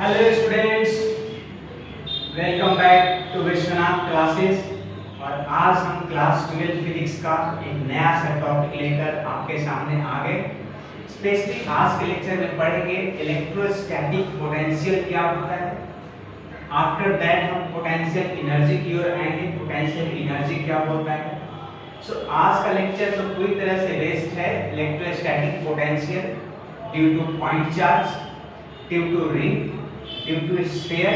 Hello students, welcome back to Vishwanath classes. और आज हम क्लास 12 फिजिक्स का एक नया सा टॉपिक लेकर आपके सामने आ गए। स्पेशली आज के लेक्चर में पढ़ेंगे इलेक्ट्रोस्टैटिक पोटेंशियल क्या होता है। आफ्टर दैट हम पोटेंशियल एनर्जी की ओर आएंगे, पोटेंशियल एनर्जी क्या होता है। सो आज का लेक्चर तो पूरी तरह से बेस्ड है electrostatic potential due to point charge, due to ring, due to sphere.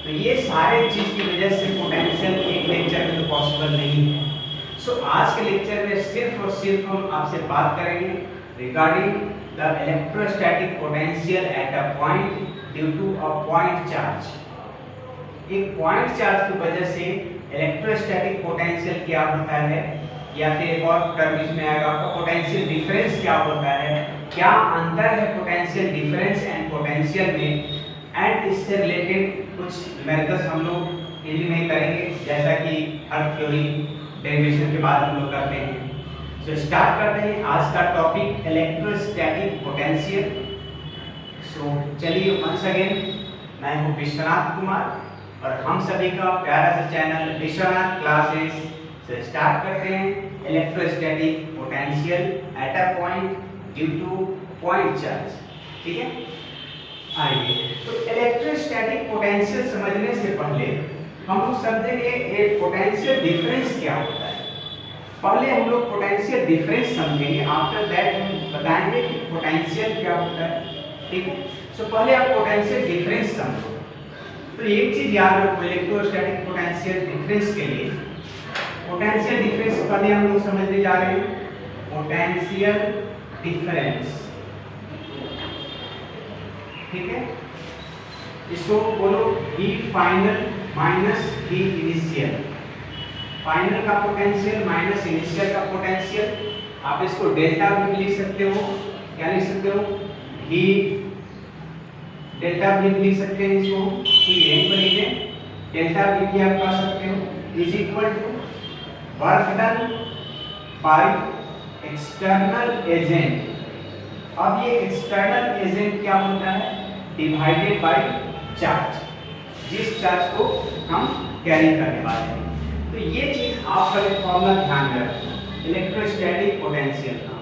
तो ये सारे चीज की वजह से पोटेंशियल एक लेक्चर में तो पॉसिबल नहीं है। सो आज के लेक्चर में सिर्फ और सिर्फ हम आपसे बात करेंगे regarding the electrostatic potential at a point due to a point charge. एक पॉइंट चार्ज की वजह से इलेक्ट्रोस्टैटिक पोटेंशियल क्या होता है, या फिर एक और टर्म इसमें आएगा आपका पोटेंशियल डिफरेंस क्या होता है, क्या अंतर है पोटेंशियल डिफरेंस एंड पोटेंशियल में, एंड इससे रिलेटेड कुछ न्यूमेरिकल्स हम लोग हिंदी में करेंगे, जैसा कि हर थ्योरी डेरिवेशन के बाद हम लोग करते हैं। सो स्टार्ट करते हैं आज का टॉपिक इलेक्ट्रोस्टैटिक पोटेंशियल। सो चलिए वंस अगेन, मैं हूँ विश्वनाथ कुमार और हम सभी का प्यारा सा चैनल विश्वनाथ क्लासेस से स्टार्ट करते हैं electrostatic potential at a point due to point charge. ठीक है, आइए तो इलेक्ट्रोस्टैटिक पोटेंशियल समझने से पहले हम लोग समझेंगे एक पोटेंशियल डिफरेंस क्या होता है। पहले हम लोग पोटेंशियल डिफरेंस समझेंगे, आफ्टर दैट हम बताएंगे कि पोटेंशियल क्या होता है। ठीक है, सो पहले आप पोटेंशियल डिफरेंस समझो। तो एक चीज याद रखो इलेक्ट्रोस्टैटिक पोटेंशियल डिफरेंस के लिए, पोटेंशियल डिफरेंस पहले हम लोग समझने जा रहे हैं पोटेंशियल डिफरेंस। ठीक है, इसको बोलो V final minus V initial. Final का पोटेंशियल माइनस इनिशियल का पोटेंशियल, आप इसको डेल्टा भी लिख सकते हो। क्या लिख सकते हो? V डेल्टा भी लिख सकते हैं इसको, यहीं पर लिखे डेल्टा भी आप कर सकते हो, is equal to work done by external agent. अब ये एक्सटर्नल एजेंट क्या होता है? डिवाइडेड बाय चार्ज, जिस चार्ज को हम कैरी करने वाले हैं। तो ये चीज आप पहले फॉर्मूला ध्यान में रखना इलेक्ट्रोस्टैटिक पोटेंशियल का,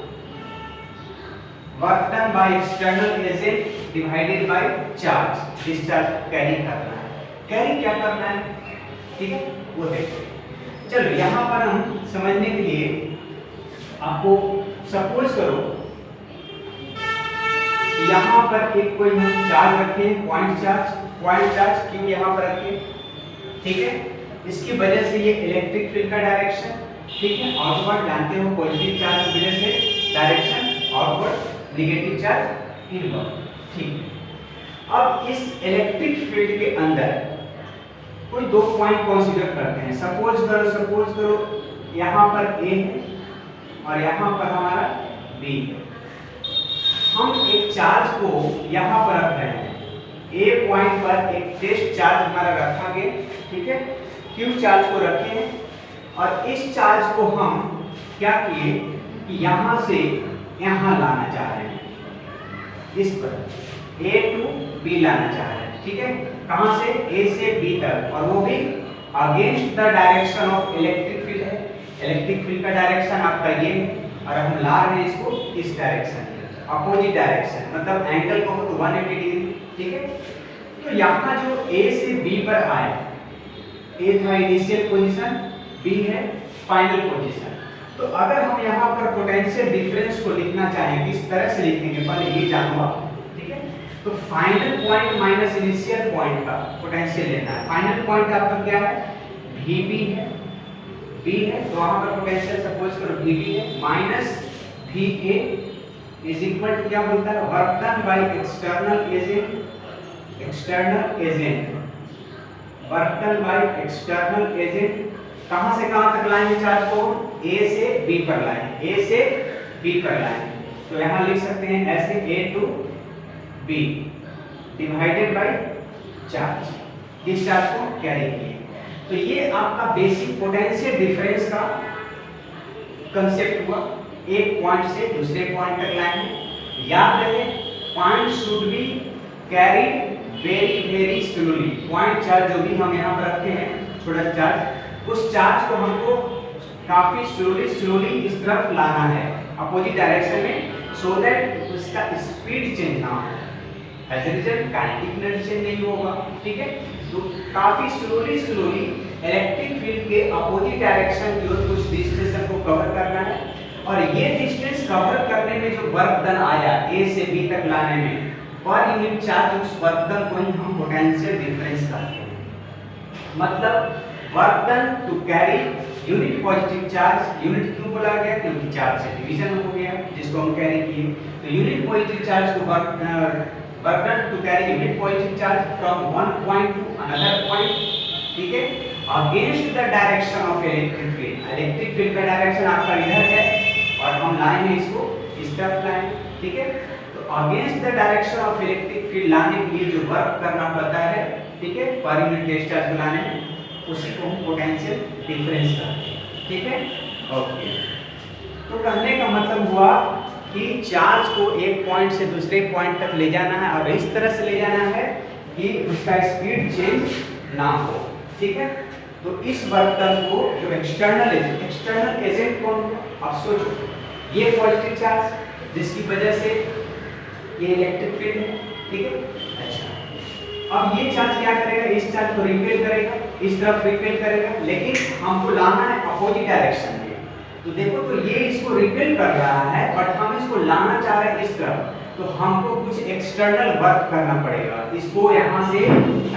work done by external agent divided by charge, जिस चार्ज को कैरी करना है। कैरी क्या करना है, ठीक है, वो देखो। चलो यहाँ पर हम समझने के लिए आपको सपोज करो यहाँ पर एक कोई हम चार्ज रखे, पॉइंट चार्ज क्यों यहाँ पर रखे, ठीक है। इसकी वजह से ये इलेक्ट्रिक फील्ड का डायरेक्शन, ठीक है, आउटवर्ड जानते हो, पॉजिटिव चार्ज की वजह से direction outward, negative charge inward. ठीक, अब इस इलेक्ट्रिक फील्ड के अंदर कोई दो पॉइंट कंसीडर करते हैं। सपोज करो यहाँ पर A है और यहाँ पर हमारा B है। हम एक चार्ज को यहाँ पर रख रहे हैं, A पॉइंट पर एक टेस्ट चार्ज हमारा रखा गया, ठीक है, Q चार्ज को रखे हैं। और इस चार्ज को हम क्या किए कि यहाँ से यहाँ लाना चाह रहे हैं, इस पर A to B लाना चाह रहे हैं, ठीक है। कहाँ से? A से B तक, और वो भी against the direction of electric field है। इलेक्ट्रिक फील्ड का डायरेक्शन आपका ये है और हम ला रहे हैं इसको इस डायरेक्शन, अपोजिट डायरेक्शन, मतलब एंगल को 180 डिग्री, ठीक है। तो यहाँ जो A से B पर आए, A था इनिशियल पोजीशन, B है फाइनल पोजीशन। तो अगर हम यहाँ पर पोटेंशियल डिफरेंस को लिखना चाहें, किस तरह से लिखेंगे पहले ये जानो आप, ठीक है। तो final point minus initial point का पोटेंशियल लेना है। फाइनल पॉइंट आपका क्या है? VB है, B है, तो वहाँ पर पोटेंशियल सपोज करो VB है minus VA is equal to क्या बोलता है? Work done by external agent, work done by external agent. कहां से कहां तक लाएंगे चार्ज को? A से B पर लाएंगे, A से B पर लाएंगे। तो यहां लिख सकते हैं ऐसे A to B divided by charge, किस चार्ज को कैरी किए। तो ये आपका बेसिक पोटेंशियल डिफरेंस का कंसेप्ट हुआ। एक पॉइंट से दूसरे पॉइंट तक लाएंगे। याद रहे point should be carried very slowly. Point charge जो भी हम यहाँ पर रखे हैं छोटा चार्ज, उस चार्ज को हमको काफी स्लोली इस तरफ लाना है अपोजिट डायरेक्शन में, सो दैट उसका स्पीड चेंज ना हो, as a result kinetic energy change नहीं होगा। ठीक है, तो काफी स्लोली इलेक्ट्रिक फील्ड के अपोजिट डायरेक्शन की ओर कुछ डिस्टेंस को कवर करना है, और ये डिस्टेंस कवर करने में जो वर्क डन आया ए से बी तक लाने में पर यूनिट चार्ज, उस वर्क डन को ही हम पोटेंशियल डिफरेंस कहते हैं। मतलब work done to carry unit positive charge, unit क्यों बोला गया क्योंकि चार्ज से डिवीजन हो गया जिसको हम कैरी किए, तो यूनिट पॉजिटिव चार्ज को work done to carry unit positive charge from one point to another point. ठीक है, against the direction of electric field, electric field का डायरेक्शन आपका इधर है और हम लाए हैं इसको इस तरफ लाए। ठीक है, तो against the direction of electric field लाने के लिए जो वर्क करना पड़ता है, ठीक है, पर यूनिट डिस्चार्ज को लाने में, उसी को हम पोटेंशियल डिफरेंस कहते हैं। ठीक है, ओके। तो कहने का मतलब हुआ कि चार्ज को एक पॉइंट से दूसरे पॉइंट तक ले जाना है और इस तरह से ले जाना है कि उसका स्पीड चेंज ना हो। ठीक है, तो इस बर्तन को जो एक्सटर्नल एजेंट कौन है, आप सोचो, ये पॉजिटिव चार्ज जिसकी वजह से ये इलेक्ट्रिक फील्ड है। ठीक है, अच्छा, अब ये चार्ज क्या करेगा, इस चार्ज को रिपेल करेगा, इस तरफ रिपेल करेगा, लेकिन हमको लाना है अपोजिट डायरेक्शन में। तो देखो, तो ये इसको रिपेल कर रहा है बट हम इसको लाना चाह रहे हैं इस तरफ, तो हमको कुछ एक्सटर्नल वर्क करना पड़ेगा। इसको यहाँ से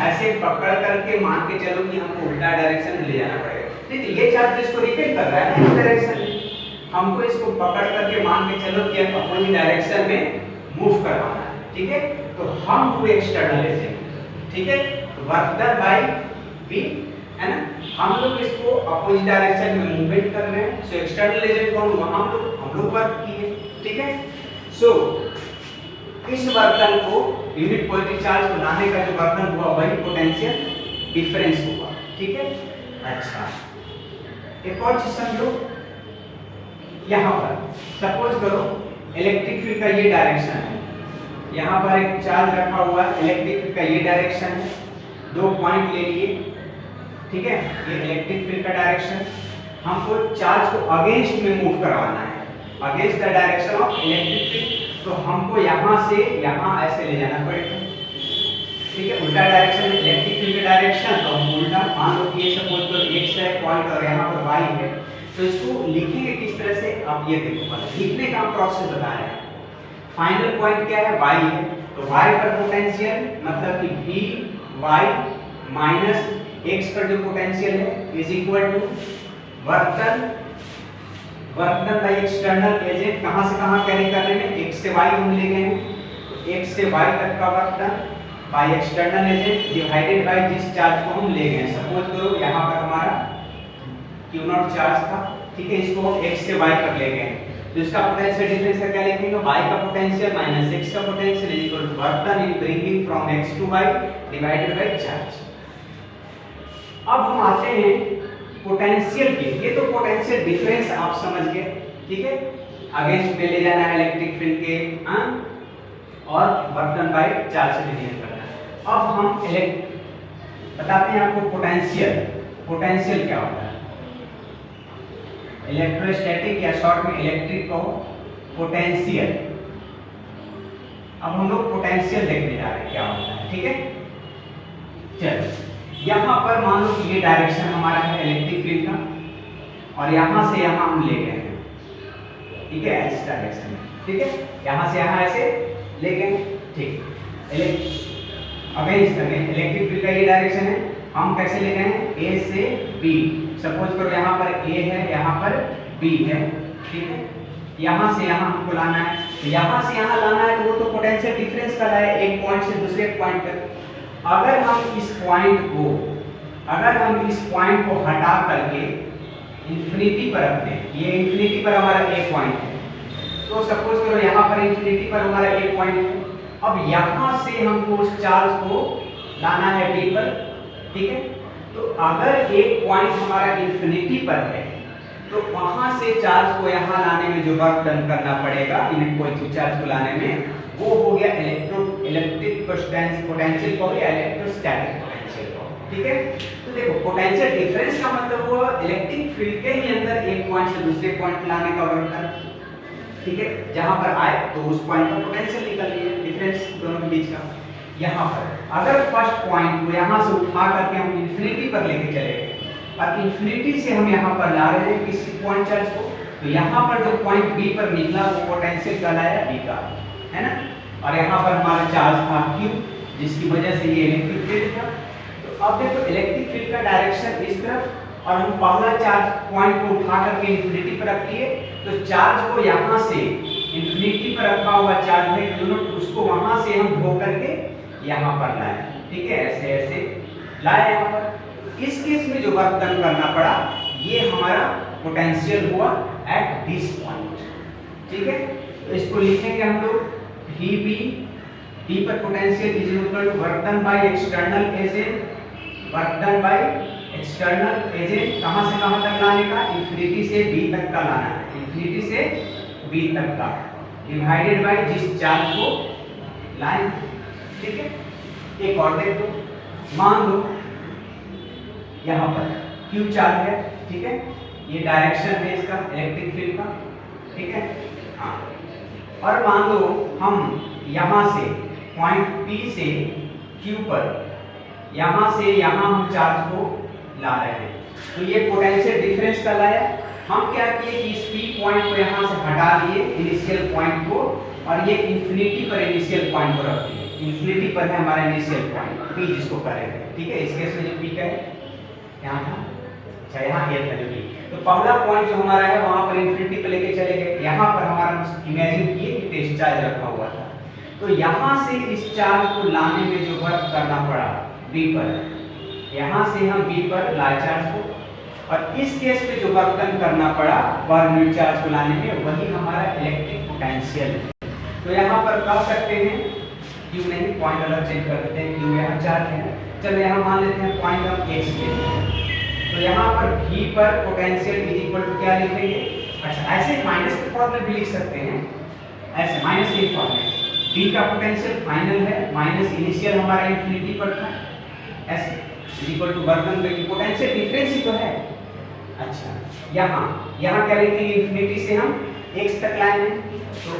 ऐसे पकड़ करके मान के चलो कि हमको उल्टा डायरेक्शन में ले जाना पड़ेगा। ठीक है, ये चार्ज इसको रिपेल कर रहा है इस डायरेक्शन में, हमको इसको पकड़ करके मान के चलो कि अपोजिट डायरेक्शन में मूव करवाना है। ठीक है, तो हम हुए एक्सटर्नल एजेंट। ठीक है, वर्क डन बाय बी, है ना, हम लोग इसको अपोजिट डायरेक्शन में मूवमेंट कर रहे हैं। सो एक्सटर्नल एजेंट कौन हुआ, हम लोग वर्क किए। ठीक है, सो इस वर्तन को यूनिट पॉजिटिव चार्ज को लाने का जो वर्तन हुआ वही पोटेंशियल डिफरेंस हुआ। ठीक है, अच्छा, एक और चीज समझो, यहाँ पर सपोज करो इलेक्ट्रिक फील्ड का ये डायरेक्शन है, यहाँ पर एक चार्ज रखा हुआ है, इलेक्ट्रिक फील्ड का ये डायरेक्शन है, दो पॉइंट ले लिए। ठीक है, ये इलेक्ट्रिक फील्ड का डायरेक्शन, हमको चार्ज को अगेंस्ट में मूव करवाना है, against the direction of electric field, तो हमको यहाँ से यहाँ ऐसे ले जाना पड़ेगा। ठीक है, उल्टा डायरेक्शन में इलेक्ट्रिक फील्ड का डायरेक्शन, तो हम उल्टा, मान लो कि ये सपोज करो x है पॉइंट और यहाँ पर y है, तो इसको लिखेंगे किस तरह से, आप ये देखो, लिखने का प्रोसेस बता रहे हैं। फाइनल पॉइंट क्या है, y है, तो y पर पोटेंशियल मतलब कि Vy माइनस x पर जो पोटेंशियल है is equal to work done by external agent, कहां से कहां कैरी करने में, x से y हम ले गए हैं, तो x से y तक का work done by external agent divided by जिस चार्ज को हम ले गए। सपोज करो यहाँ पर हमारा Q0 चार्ज था। ठीक है, इसको हम x से y तक ले गए, तो इसका पोटेंशियल डिफरेंस का क्या लिखेंगे, y का पोटेंशियल माइनस x का potential is equal to work done in bringing from x to y divided by charge. अब हम आते हैं पोटेंशियल के, ये तो पोटेंशियल डिफरेंस आप समझ गए। ठीक है, अगेंस्ट में ले जाना है इलेक्ट्रिक फील्ड के, और वर्क डन बाय चार्ज से डिवाइड करना है। अब हम बताते हैं आपको पोटेंशियल क्या होता है, इलेक्ट्रोस्टैटिक या शॉर्ट में इलेक्ट्रिक को पोटेंशियल। अब हम लोग पोटेंशियल देखने जा रहे हैं क्या होता है। ठीक है, चलो, यहाँ पर मान लो कि ये डायरेक्शन हमारा है इलेक्ट्रिक फील्ड का, और यहाँ से यहाँ हम ले गए हैं। ठीक है, इस डायरेक्शन में। ठीक है, यहाँ से यहाँ ऐसे ले गए। ठीक, अगेंस्ट करके इलेक्ट्रिक फील्ड का ये डायरेक्शन है, हम कैसे ले गए हैं, ए से बी। सपोज करो यहाँ पर ए है, यहाँ पर बी है। ठीक है, यहाँ से यहाँ हमको लाना है, तो यहाँ से यहाँ लाना है, तो वो तो पोटेंशियल डिफरेंस का है, एक पॉइंट से दूसरे पॉइंट तक। अगर हम इस पॉइंट को हटा करके इंफिनिटी पर रखते हैं, ये इंफिनिटी पर हमारा एक पॉइंट है, तो सपोज करो यहाँ पर इंफिनिटी पर हमारा एक पॉइंट है। अब यहाँ से हमको उस चार्ज को लाना है B पर। ठीक है, तो अगर एक पॉइंट हमारा इंफिनिटी पर है, तो वहां से चार्ज को यहाँ लाने में जो वर्क डन करना पड़ेगा यूनिट पॉजिटिव चार्ज को लाने में, वो हो गया इलेक्ट्रिक पोटेंशियल को या इलेक्ट्रोस्टैटिक पोटेंशियल को। ठीक है, तो देखो पोटेंशियल डिफरेंस का मतलब वो इलेक्ट्रिक फील्ड के ही अंदर एक पॉइंट से दूसरे पॉइंट लाने का वर्क डन। ठीक है, जहां पर आए तो उस पॉइंट का पोटेंशियल निकल लिया, डिफरेंस दोनों के बीच का। यहाँ पर अगर फर्स्ट पॉइंट को यहाँ से उठा करके हम इंफिनिटी पर लेके चले गए और इंफिनिटी से हम यहाँ पर ला रहे हैं किसी पॉइंट चार्ज को, तो यहाँ पर जो पॉइंट बी पर निकला वो पोटेंशियल कहलाया बी का, है ना। और यहाँ पर हमारा चार्ज था क्यू, जिसकी वजह से ये इलेक्ट्रिक फील्ड था। तो अब देखो इलेक्ट्रिक फील्ड का डायरेक्शन इस तरफ और हम पहला चार्ज पॉइंट को उठा करके इंफिनिटी पर रख लिए, तो चार्ज को यहाँ से इंफिनिटी पर रखा हुआ चार्ज है दोनों, उसको वहां से हम ढो करके यहाँ पर लाए। ठीक है, ऐसे ऐसे लाए यहाँ पर। इस केस में जो वर्क डन करना पड़ा ये हमारा पोटेंशियल हुआ एट दिस पॉइंट। ठीक है, तो इसको लिखेंगे हम लोग Vb, D पर potential is equal to work done by external agent, work done by external agent कहां से कहां तक लाने का, इंफिनिटी से b तक का लाना है, इंफिनिटी से b तक का, डिवाइडेड बाय जिस चार्ज को लाए। ठीक है, एक और देख लो, मान लो यहाँ पर Q चार्ज है। ठीक है, ये डायरेक्शन है इसका इलेक्ट्रिक फील्ड का। ठीक है, हाँ, और मान लो हम यहाँ से पॉइंट P से Q पर यहाँ से यहाँ हम चार्ज को ला रहे हैं, तो ये पोटेंशियल डिफरेंस का लाया। हम क्या किए कि इस P पॉइंट को यहाँ से हटा लिए इनिशियल पॉइंट को, और ये इंफिनिटी पर इनिशियल पॉइंट को रख दिए। इंफिनिटी पर है हमारा इनिशियल पॉइंट P जिसको करेंगे। ठीक है, इस केस में जो P का है यहाँ था, अच्छा यहाँ ये था जो P, तो पहला पॉइंट जो हमारा है वहां पर इंफिनिटी पे लेके चले गए। यहाँ पर हमारा इमेजिन किए कि टेस्ट चार्ज रखा हुआ था, तो यहाँ से इस चार्ज को लाने में जो वर्क करना पड़ा B पर, यहाँ से हम B पर लाए चार्ज को, और इस केस में जो वर्क डन करना पड़ा पर यूनिट चार्ज को लाने में वही हमारा इलेक्ट्रिक पोटेंशियल। तो यहाँ पर कह सकते हैं Q नहीं, पॉइंट अलग चेंज कर देते हैं, Q यहाँ चार्ज है, चलो यहाँ मान लेते हैं पॉइंट हम X लेते हैं, तो यहाँ पर V पर पोटेंशियल इज इक्वल टू क्या लिखेंगे, अच्छा ऐसे माइनस के फॉर्म में भी लिख सकते हैं, ऐसे माइनस के फॉर्म में V का पोटेंशियल फाइनल है माइनस इनिशियल हमारा इंफिनिटी पर था, ऐसे is equal to work done by potential difference ही तो है। अच्छा यहाँ क्या लिखेंगे, इंफिनिटी से हम x तक लाए हैं, तो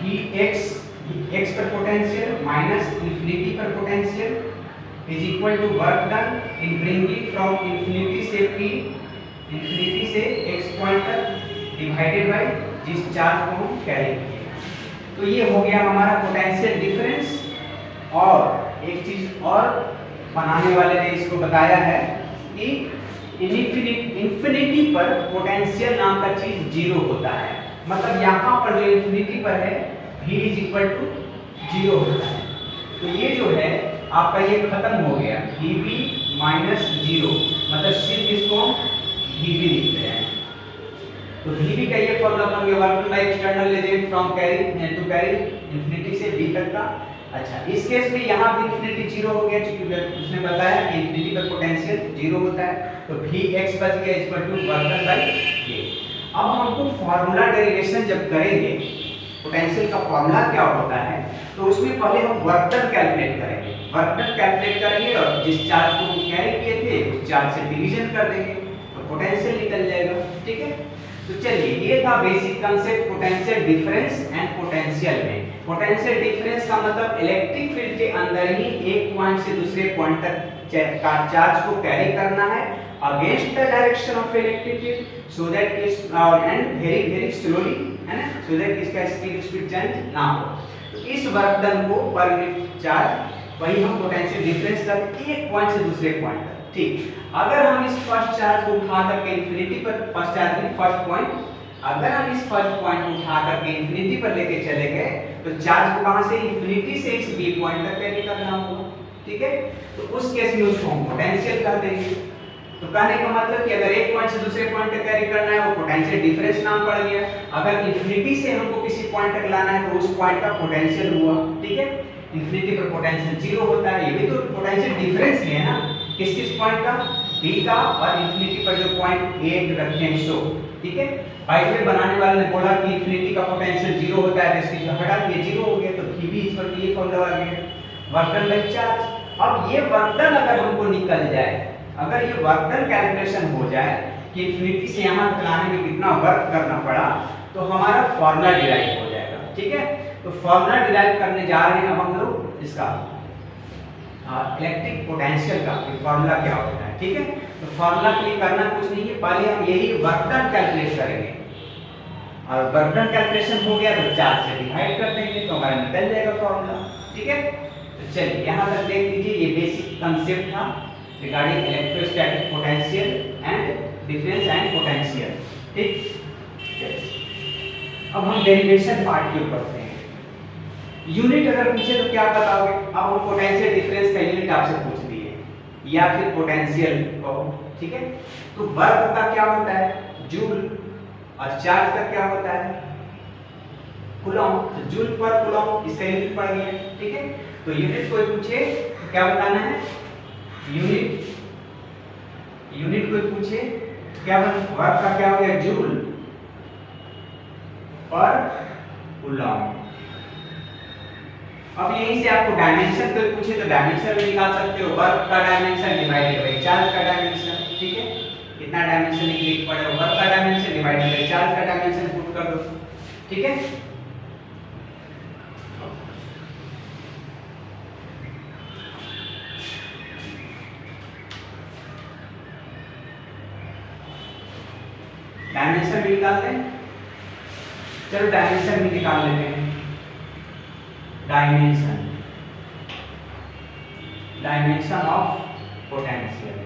Vx x पर पोटेंशियल माइनस इंफिनिटी पर potential is equal to work done in bringing from infinity से p, इंफिनिटी से x पॉइंट तक, डिवाइडेड बाय जिस चार्ज को हम कैरी किए। तो ये हो गया हमारा पोटेंशियल डिफरेंस। और एक चीज और बनाने वाले ने इसको बताया है कि इंफिनिटी पर पोटेंशियल नाम का चीज जीरो होता है, मतलब यहाँ पर जो इंफिनिटी पर है v is equal to zero होता है। तो ये जो है आपका ये खत्म हो गया, Vb माइनस जीरो, मतलब सिर्फ इसको Vb लिख रहे हैं। तो Vb का ये फॉर्मूला बन गया work by external agent from carry to carry infinity से b तक का। अच्छा, इस केस में यहाँ भी इंफिनिटी जीरो हो गया, क्योंकि उसने बताया कि इंफिनिटी पर पोटेंशियल जीरो होता है, तो Vx बच गया equal to work done by a। अब हमको फार्मूला डेरिवेशन जब करेंगे पोटेंशियल का फार्मूला क्या होता है, तो उसमें पहले हम वर्क डन कैलकुलेट करेंगे, वर्क डन कैलकुलेट करेंगे और जिस चार्ज को हम कैरी किए थे उस चार्ज से डिवीजन कर देंगे तो पोटेंशियल निकल जाएगा। ठीक है, तो चलिए ये था basic concept potential difference and potential में। पोटेंशियल डिफरेंस का मतलब इलेक्ट्रिक फील्ड के अंदर ही एक पॉइंट से दूसरे पॉइंट तक का चार्ज को कैरी करना है against the direction of electric field, so that is and very slowly, है ना, सो दैट इसका स्पीड चेंज ना हो। तो इस वर्क डन को पर यूनिट चार्ज वही हम पोटेंशियल डिफरेंस करते एक पॉइंट से दूसरे पॉइंट तक। ठीक, अगर हम इस फर्स्ट चार्ज को उठा करके इंफिनिटी पर, फर्स्ट चार्ज में फर्स्ट पॉइंट, अगर हम इस फर्स्ट पॉइंट को उठा करके इंफिनिटी पर लेके चले गए तो चार्ज को कहां से, इंफिनिटी से इस बी पॉइंट तक कैरी करना होगा। ठीक है, तो उस केस में उसको हम पोटेंशियल कह देंगे। तो कहने का मतलब कि अगर एक पॉइंट से दूसरे पॉइंट तक कैरी करना है वो पोटेंशियल डिफरेंस नाम पड़ गया, अगर इंफिनिटी से हमको किसी पॉइंट तक लाना है तो उस पॉइंट का पोटेंशियल हुआ। ठीक है, इंफिनिटी पर पोटेंशियल जीरो होता है, ये भी तो पोटेंशियल डिफरेंस ही है ना, किस किस पॉइंट का, बी का, और इंफिनिटी पर जो पॉइंट ए रखते हैं सो। ठीक है। बाय द वे बनाने वाले ने बोला कि इन्फिनिटी का पोटेंशियल जीरो होता है, तो इसकी हटा दिए, जीरो हो गया, तो Vb इज इक्वल टू ये फॉर्मूला आ गया, वर्क डन बाय चार्ज। अब ये वर्क डन अगर हमको निकल जाए, अगर ये वर्क डन कैलकुलेशन हो जाए कि इन्फिनिटी से यहाँ तक लाने में कितना वर्क करना पड़ा, तो हमारा फॉर्मूला डिराइव हो जाएगा, ठीक है। तो फॉर्मूला डिराइव करने जा रहे हैं अब हम लोग इसका इलेक्ट्रिक पोटेंशियल का फॉर्मूला क्या होता है, ठीक है। तो फॉर्मूला के लिए करना कुछ नहीं है, पहले हम यही वर्क डन कैलकुलेट करेंगे, और वर्क डन कैलकुलेशन हो गया तो चार्ज से डिवाइड कर देंगे, तो हमारा निकल जाएगा फॉर्मूला, ठीक है। तो चलिए यहाँ तक देख लीजिए, ये बेसिक कंसेप्ट था regarding electrostatic potential and difference and potential, ठीक। अब हम डेरिवेशन पार्ट की ओर बढ़ते हैं। यूनिट अगर पूछे तो क्या बताओगे? अब हम पोटेंशियल डिफरेंस का यूनिट आपसे पूछ दिए, या फिर पोटेंशियल कहो, ठीक है। तो वर्क का क्या होता है? जूल, और चार्ज का क्या होता है? कूलॉम। तो जूल पर कूलॉम इसका यूनिट पड़ गया, ठीक है। तो यूनिट कोई पूछे तो क्या बताना है? यूनिट कोई पूछे क्या वर्क का क्या हो गया? जूल पर कूलॉम। अब यहीं से आपको डायमेंशन कोई पूछे तो डायमेंशन भी निकाल सकते हो, वर्क का डायमेंशन डिवाइडेड बाय चार्ज का डायमेंशन, ठीक है। कितना डायमेंशन निकल पड़ेगा? वर्क का डायमेंशन डिवाइडेड बाय चार्ज का डायमेंशन पुट कर दो, ठीक है। डायमेंशन भी निकाल लें, चलो डायमेंशन भी निकाल लेते हैं। डायमेंशन ऑफ पोटेंशियल,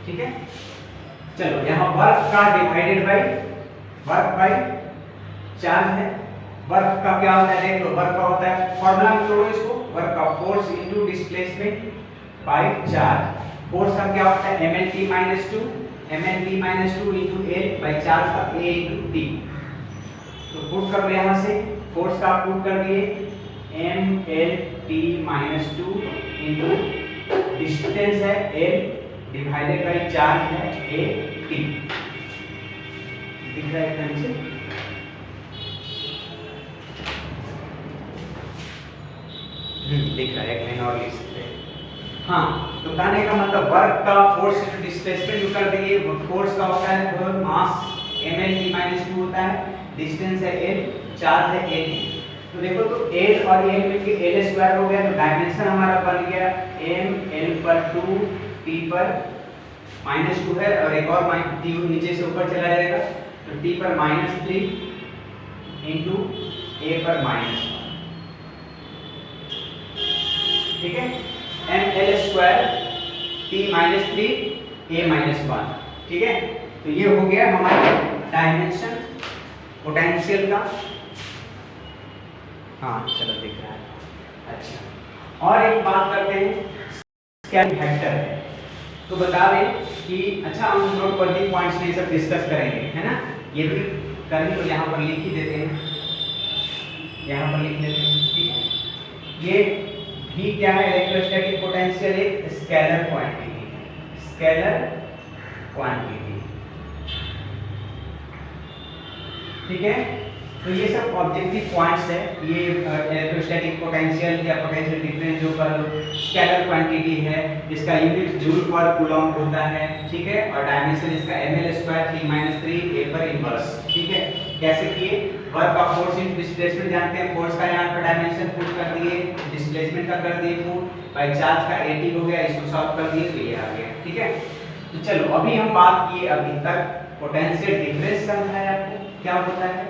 ठीक है। चलो यहाँ वर्क का divided by work by charge है। वर्क का क्या होता है देख लो, वर्क का होता है, फॉर्मूला में जोड़ो इसको, वर्क का force into displacement by charge. Force का क्या होता है? mlt -2 into a bye charge का a इनटू t। तो पुट कर लो यहाँ से, फोर्स का पुट कर दिए mlt -2 इनटू डिस्टेंस है l डिवाइडेड बाय चार्ज है a t। दिख रहा है नीचे? दिख रहा है, एक लाइन और लिख सकते हैं। हाँ, तो कहने का मतलब वर्क का फोर्स इनटू डिस्प्लेसमेंट यूज कर दिए। फोर्स का होता है मास mlt -2 होता है, डिस्टेंस है l, चार्ज है a। तो देखो तो l और l मिलके l स्क्वायर हो गया, तो डायमेंशन हमारा बन गया m l पर 2 t पर -2 है, और एक और t नीचे से ऊपर चला जाएगा, तो t पर -3 इनटू a पर -1, ठीक है। m l square t -3 a -1, ठीक है। तो ये हो गया हमारा डायमेंशन पोटेंशियल का। हाँ चलो दिख रहा है, अच्छा। और एक बात करते हैं, क्या वेक्टर है, तो बता दें कि अच्छा हम नोट पर भी पॉइंट्स में सब डिस्कस करेंगे, है ना। ये भी करेंगे, तो यहाँ पर लिख ही देते हैं, यहाँ पर लिख लेते हैं, ठीक है। ये भी क्या है? इलेक्ट्रोस्टैटिक पोटेंशियल एक स्केलर क्वांटिटी है, स्केलर क्वांटिटी, ठीक है। तो ये सब ऑब्जेक्टिव पॉइंट्स है। ये इलेक्ट्रोस्टैटिक पोटेंशियल या पोटेंशियल डिफरेंस जो स्केलर क्वांटिटी है, इसका यूनिट जूल पर कूलॉम होता है, ठीक है। और डायमेंशन इसका ml स्क्वायर 3 -3 a पर इनवर्स, ठीक है। कैसे किए? वर्क का फोर्स इनटू डिस्प्लेसमेंट जानते हैं, फोर्स का यहाँ पर डायमेंशन पुट कर दिए, डिस्प्लेसमेंट का कर दिए पुट, बाय चार्ज का at हो गया, इसको सॉल्व कर दिए तो ये आ गया, ठीक है। तो चलो अभी हम बात किए अभी तक पोटेंशियल डिफरेंस समझाया आपको क्या होता है,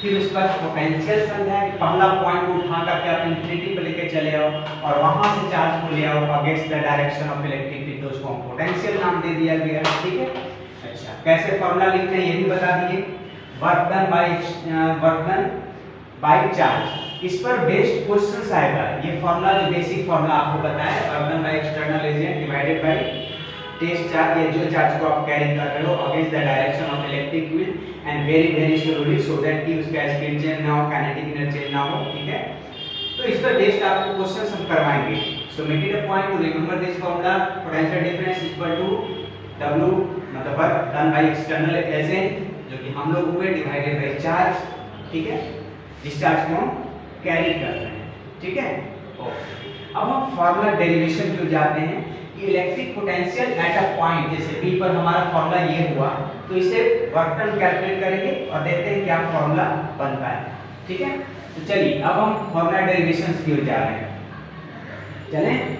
फिर उसके बाद पोटेंशियल समझाया कि पहला पॉइंट उठा करके आप इंफिनिटी पे लेके चले आओ और वहां से चार्ज को ले आओ against the direction of electric field, तो उसको हम पोटेंशियल नाम दे दिया गया, ठीक है। अच्छा, कैसे फॉर्मूला लिखते हैं ये भी बता दिए, वर्क डन बाय चार्ज। इस पर बेस्ड क्वेश्चंस आएगा, ये फॉर्मूला जो बेसिक फॉर्मूला आपको बताया, work done by external agent divided by test charge, या जो चार्ज को आप कैरी कर रहे हो against the direction of electric field and very slowly, so that कि उसका स्पीड चेंज ना हो, काइनेटिक एनर्जी चेंज ना हो, ठीक है। तो इस पर बेस्ड आपको क्वेश्चंस हम करवाएंगे। So make it a point to remember this formula, potential difference equal to W मतलब work done by external agent जो कि हम लोग हुए डिवाइडेड बाय चार्ज, ठीक है, जिस चार्ज को हम कैरी कर रहे हैं, ठीक है। अब हम फार्मूला डेरिवेशन पे जाते हैं कि electric potential at a point, जैसे P पर हमारा फार्मूला ये हुआ तो इसे वर्क डन कैलकुलेट करेंगे और देखते हैं क्या फार्मूला बनता है, ठीक है। तो चलिए अब हम फार्मूला डेरिवेशंस की ओर जा रहे हैं, चलें।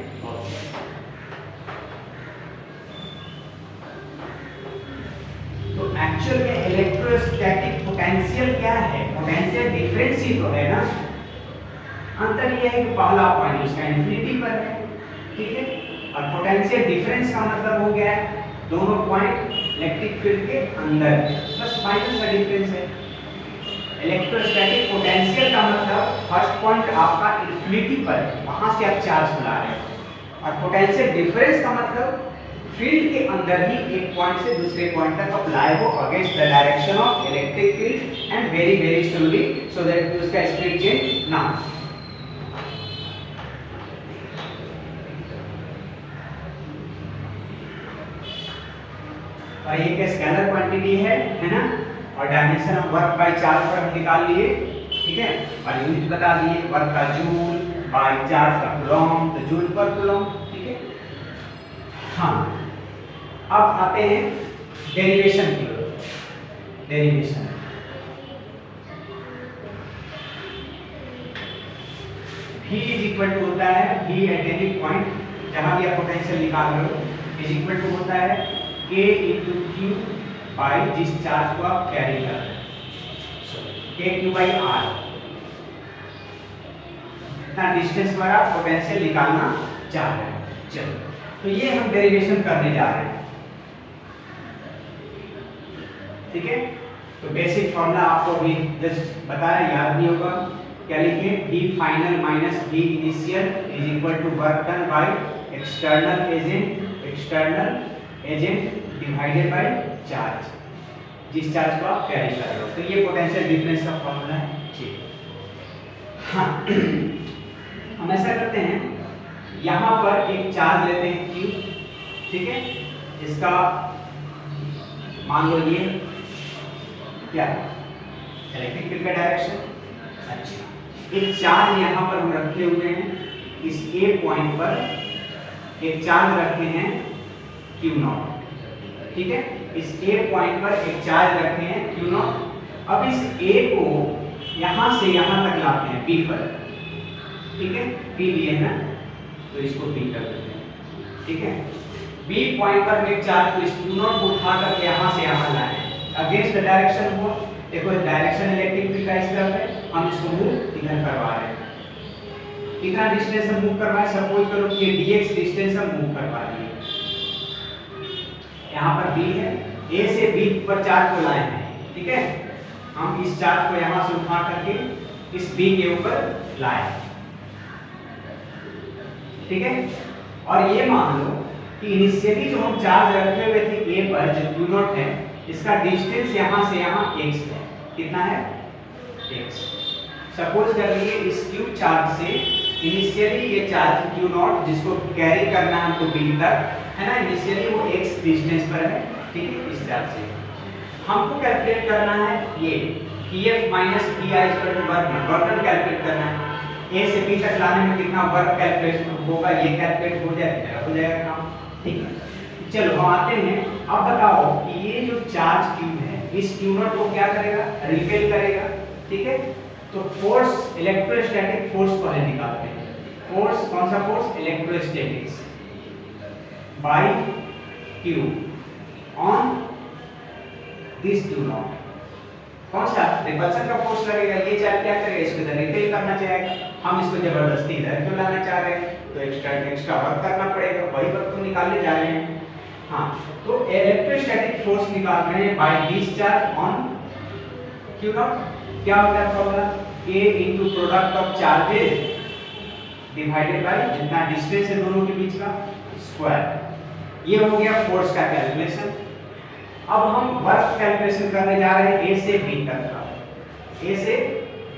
तो एक्चुअल में इलेक्ट्रोस्टैटिक पोटेंशियल क्या है? पोटेंशियल डिफरेंस ही तो है ना। अंतर यह है कि पहला पॉइंट उसका इंफिनिटी पर है, ठीक है, और पोटेंशियल डिफरेंस का मतलब हो गया है दोनों पॉइंट इलेक्ट्रिक फील्ड के अंदर प्लस माइनस का डिफरेंस है। इलेक्ट्रोस्टैटिक पोटेंशियल का मतलब फर्स्ट पॉइंट आपका इंफिनिटी पर, वहां से आप चार्ज बुला रहे हैं, और पोटेंशियल डिफरेंस का मतलब फील्ड के अंदर ही एक पॉइंट से दूसरे पॉइंट तक अप्लाई हो against the direction of electric field and very very slowly so that उसका स्पीड चेंज ना हो। और ये एक स्केलर क्वांटिटी है ना, और dimension of work by charge पर हम निकाल लिए, ठीक है, और यूनिट बता दिए वर्क का जूल बाय चार्ज का कूलम, तो जूल पर कूलम, ठीक है। हाँ, अब आते हैं डेरिवेशन की ओर। Derivation V is equal to होता है V एट एनी पॉइंट जहां भी आप पोटेंशियल निकाल रहे हो, इज इक्वल टू होता है K इनटू Q बाय जिस चार्ज को आप कैरी कर रहे हैं, KQ बाय R, इतना डिस्टेंस पर आप पोटेंशियल निकालना चाह रहे हैं। चलो, तो ये हम डेरिवेशन करने जा रहे हैं, ठीक है। तो बेसिक फॉर्मूला आपको भी जस्ट बताया, याद नहीं होगा, क्या लिखे? V final minus V initial is equal to work done by external agent divided by charge, जिस चार्ज को आप कैरी कर रहे हो। तो ये पोटेंशियल डिफरेंस का फॉर्मूला है, ठीक है। हाँ, हम ऐसा करते हैं, यहाँ पर एक चार्ज लेते हैं Q, ठीक है, इसका मान लो ये क्या है? इलेक्ट्रिक फील्ड का डायरेक्शन। अच्छा, एक चार्ज यहाँ पर हम रखे हुए हैं, इस A पॉइंट पर एक चार्ज रखे हैं Q0, ठीक है, इस A पॉइंट पर एक चार्ज रखे हैं Q0। अब इस A को यहाँ से यहाँ तक लाते हैं B पर, ठीक है, B दिए ना, तो इसको B कर देते हैं, ठीक है। B पॉइंट पर एक चार्ज को इस Q0 को उठा कर यहाँ से यहाँ लाए अगेंस्ट द डायरेक्शन हो। देखो डायरेक्शन इलेक्ट्रिक फील्ड का इस तरफ है, हम इसको मूव इधर करवा रहे हैं। कितना डिस्टेंस हम मूव करवाएं? सपोज करो कि dx डिस्टेंस हम मूव करवा दिए, यहाँ पर B है, A से B पर चार्ज को लाए हैं, ठीक है, हम इस चार्ज को यहाँ से उठा करके इस B के ऊपर लाए, ठीक है। और ये मान लो कि इनिशियली जो हम चार्ज रखे हुए थे A पर, जो Q0 है, इसका डिस्टेंस यहाँ से यहाँ x है, कितना है? x। सपोज कर लिए इस Q चार्ज से इनिशियली ये चार्ज Q0 जिसको कैरी करना है हमको B तक, है ना, इनिशियली वो x डिस्टेंस पर है, ठीक है, इस चार्ज से हमको कैलकुलेट करना है ये Pf minus Pi work calculate करना है। A से B तक लाने में कितना वर्क कैलकुलेट होगा, ये कैलकुलेट हो जाएगा काम, ठीक है। चलो हम आते हैं, अब बताओ कि ये जो चार्ज Q है, इस Q0 को क्या करेगा? रिपेल करेगा, ठीक है। तो फोर्स, इलेक्ट्रोस्टैटिक फोर्स पहले निकालते हैं। फोर्स कौन सा force? Electrostatics by Q on this Q0। कौन सा? रिपल्शन का फोर्स लगेगा, ये चार्ज क्या करेगा? इसको इधर रिपेल करना चाहेगा, हम इसको जबरदस्ती इधर क्यों लाना चाह रहे हैं? तो एक्स्ट्रा वर्क करना पड़ेगा, वही वर्क तो निकालने जा रहे हैं। हाँ, तो इलेक्ट्रोस्टैटिक फोर्स निकाल रहे हैं by this charge on Q0। क्या होता है formula? A into product of charges divided by जितना डिस्टेंस है दोनों के बीच का स्क्वायर। ये हो गया फोर्स का कैलकुलेशन। अब हम वर्क कैलकुलेशन करने जा रहे हैं A से B तक का, A से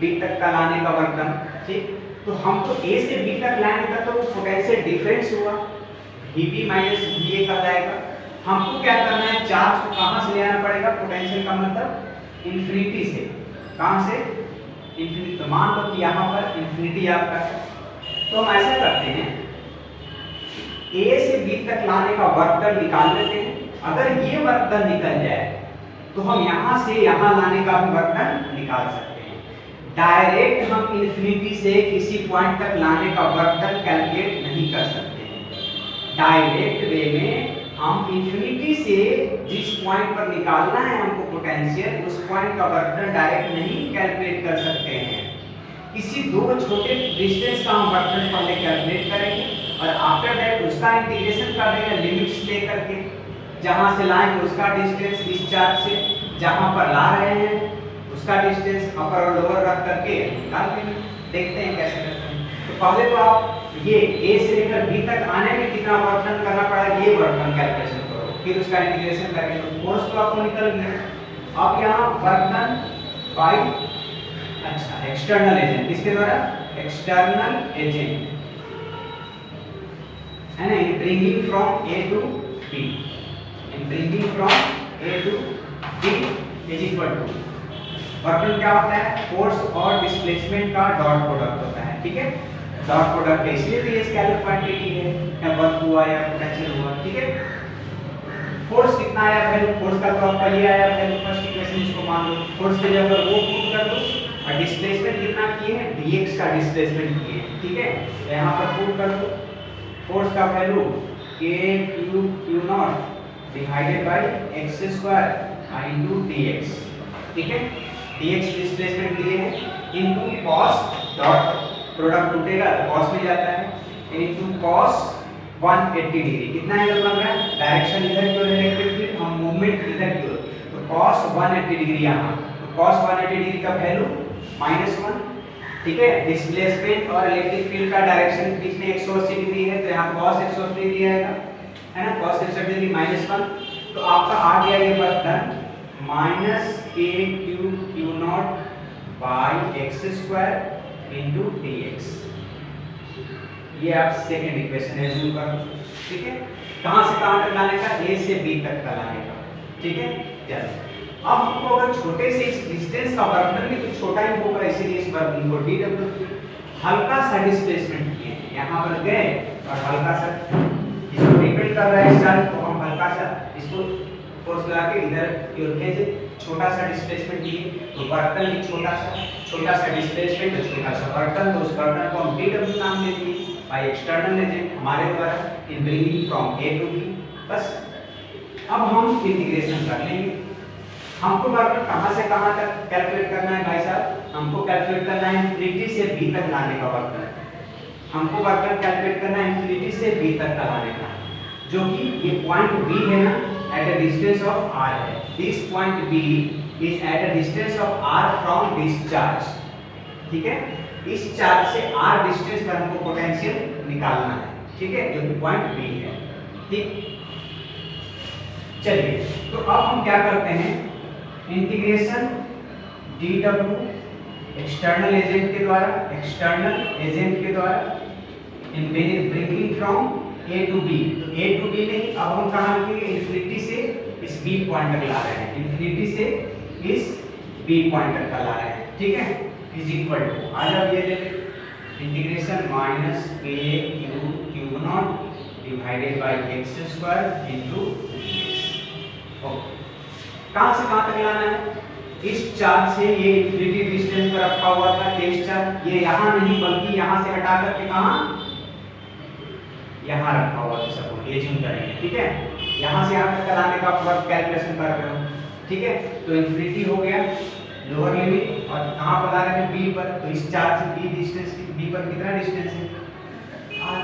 B तक का लाने का वर्क डन, ठीक। तो हमको A से B तक लाने का तो पोटेंशियल डिफरेंस हुआ, VB माइनस VA का जाएगा, हमको क्या करना है, चार्ज को कहां से ले आना पड़ेगा, पोटेंशियल का मतलब इंफिनिटी से, कहां से, इंफिनिटी। तो मान लो कि यहां पर इंफिनिटी आपका है, तो हम ऐसा करते हैं ए से बी तक लाने का वर्क डन निकाल लेते हैं। अगर ये वर्क डन निकल जाए तो हम यहां से यहां लाने का भी वर्क डन निकाल सकते हैं। डायरेक्ट हम इंफिनिटी से किसी पॉइंट तक लाने का वर्क डन कैलकुलेट नहीं कर सकते हैं। डायरेक्ट वे में हम इंफिनिटी से जिस पॉइंट पर निकालना है हमको पोटेंशियल, उस पॉइंट का वर्क डन डायरेक्ट नहीं कैलकुलेट कर सकते हैं। किसी दो छोटे डिस्टेंस का हम वर्क डन पहले कैलकुलेट करेंगे और आफ्टर दैट उसका इंटीग्रेशन कर देंगे लिमिट्स लेकर के। जहां से लाएंगे उसका डिस्टेंस इस चार्ज से, जहां पर ला रहे हैं उसका डिस्टेंस अपर और लोअर रख करके निकाल देंगे। देखते हैं कैसे करते हैं। तो पहले तो आप ये ए से लेकर बी तक आने में कितना वर्क डन करना पड़ा, ये वर्क डन कैलकुलेशन करो, फिर उसका इंटीग्रेशन करेंगे तो फोर्स तो आपको निकल गया। अब यहाँ work done by external agent, किसके द्वारा, एक्सटर्नल एजेंट है ना, in bringing from A to B, in bringing from A to B is equal to work done क्या होता है, फोर्स और डिस्प्लेसमेंट का डॉट प्रोडक्ट होता है। ठीक है, डॉट प्रोडक्ट है इसलिए तो ये स्केलर क्वांटिटी है, या वर्क हुआ या पोटेंशियल हुआ। ठीक है, फोर्स कितना आया वैल्यू, फोर्स का तो आपका ये आया वैल्यू फर्स्ट इक्वेशन, इसको मान लो फोर्स के जगह वो पुट कर दो, और डिस्प्लेसमेंट कितना किए हैं, dx का डिस्प्लेसमेंट किए हैं। ठीक है, तो यहां पर पुट कर दो फोर्स का value k q not divided by x square into dx। ठीक है, dx डिस्प्लेसमेंट दिए हैं इनटू cos डॉट प्रोडक्ट टूटेगा तो cos में जाता है इनटू cos 180 डिग्री। कितना एंगल बन रहा है, डायरेक्शन इधर की ओर है इलेक्ट्रिक फील्ड, हम मूवमेंट इधर की ओर, तो cos 180 डिग्री यहां, तो cos 180 डिग्री का वैल्यू -1। ठीक है, डिस्प्लेसमेंट और इलेक्ट्रिक फील्ड का डायरेक्शन बीच में 180 डिग्री है, तो यहां cos 180 डिग्री आएगा, है ना, cos 180 डिग्री -1। तो आपका आ गया ये work done -k q not by x square into dx। ये आप सेकंड इक्वेशन एज्यूम कर लो। ठीक है, कहां से कहां तक लाने का, a से b तक का लाने का। ठीक है, चलो अब हमको अगर छोटे से इस डिस्टेंस का वर्क डन भी तो छोटा ही होगा, इसीलिए इस वर्क डन को dw हल्का सा डिस्प्लेसमेंट किए हैं, यहां पर गए और हल्का सा इसको रिपेल कर रहा है चार्ज, तो हम हल्का सा इसको फोर्स लगा के इधर की ओर भेजे, छोटा सा डिस्प्लेसमेंट दिए तो वर्क डन भी छोटा सा डिस्प्लेसमेंट तो छोटा सा वर्क डन, तो उस वर्क डन को हम dw नाम दे दिए बाय एक्सटर्नल एजेंट हमारे द्वारा in bringing from a to b। बस अब हम इंटीग्रेशन कर लेंगे। हमको वर्क डन कहां से कहां तक कैलकुलेट करना है भाई साहब, हमको कैलकुलेट करना है इंफिनिटी से b तक लाने का वर्क डन। हमको वर्क डन कैलकुलेट करना है इंफिनिटी से b तक का लाने का, जो कि ये पॉइंट b है ना, at a distance of r है। This point b is at a distance of r from this charge. ठीक है, इस चार्ज से r डिस्टेंस पर हमको पोटेंशियल निकालना है। ठीक है, जो कि पॉइंट b है। ठीक, चलिए तो अब हम क्या करते हैं, इंटीग्रेशन dw एक्सटर्नल एजेंट के द्वारा in bringing from a to b। तो a टू b नहीं, अब हम कहां लिखेंगे, इंफिनिटी से इस b पॉइंट तक ला रहे हैं, इंफिनिटी से इस b पॉइंट तक ला रहे हैं। ठीक है, इज इक्वल टू आ जाओ ये ले ले integration -k q not divided by x square into dx। Okay, कहां से कहां तक लाना है, इस चार्ज से ये इंफिनिटी डिस्टेंस पर रखा हुआ था टेस्ट चार्ज, ये यहां नहीं बल्कि यहां से हटा करके कहां, यहां रखा हुआ है, सब ये जूम करेंगे। ठीक है, यहां से यहां तक लाने का पूरा कैलकुलेशन कर रहे हो। ठीक है, तो इंफिनिटी हो गया लोअर लिमिट, और कहां पर ला रहे हैं b पर, तो इस चार्ज से b डिस्टेंस, b पर कितना डिस्टेंस है r,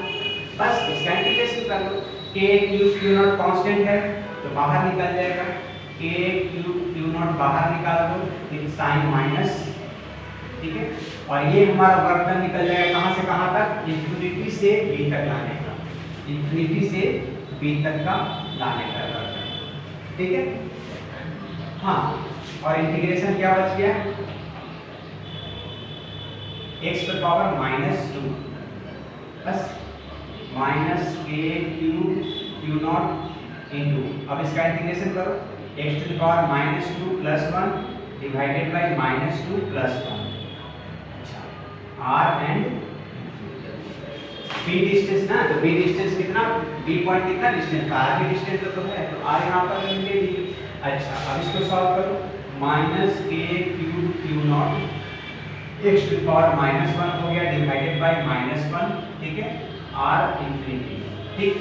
बस इसका इंटीग्रेशन कर लो। k q नॉट कांस्टेंट है तो बाहर निकल जाएगा, k q नॉट बाहर निकाल दो, फिर साइन माइनस। ठीक है, और ये हमारा वर्क डन निकल जाएगा कहां से कहां तक, इंफिनिटी से b तक लाने का, इंफिनिटी से b तक का लाने का वर्क डन। ठीक है, हाँ, और इंटीग्रेशन क्या बच गया, x पर पावर -2 बस -k q नॉट इंटू, अब इसका इंटीग्रेशन करो, x to the power -2 + 1 divided by -2 + 1। अच्छा, r एंड b डिस्टेंस ना, तो b डिस्टेंस कितना, b पॉइंट कितना डिस्टेंस था, r की डिस्टेंस तो है, तो r यहां पर ले लीजिए। अच्छा, अब इसको सॉल्व करो, -k³ q0 x to the power -1 हो गया डिवाइडेड बाय -1, ठीक है, r इंफिनिटी, ठीक,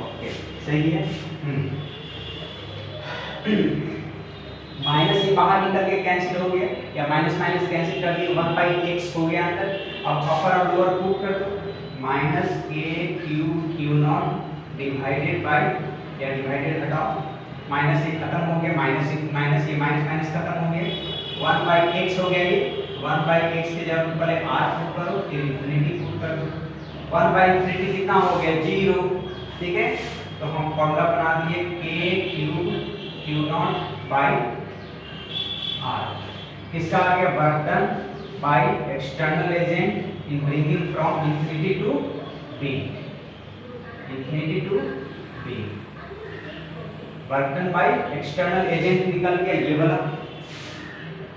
ओके, सही है। माइनस से बाहर निकल के कैंसिल हो गया, या माइनस माइनस कैंसिल कर दिए, 1/x हो गया अंदर। अब अपर और लोअर पुट कर दो, -k³ q0 डिवाइडेड बाय, या डिवाइडेड हटाओ, माइनस से खत्म हो गया, माइनस ये माइनस माइनस खत्म हो गया, 1/x हो गया, ये 1/x के जगह पहले r पुट करो, फिर इंफिनिटी पुट कर दो, 1/∞ कितना हो गया 0, ठीक है। तो हम फॉर्मूला बना दिए k³ q0 बाय r, किसका आ गया, work done by external agent in bringing from infinity to b, infinity to b, work done by external agent निकल गया ये वाला।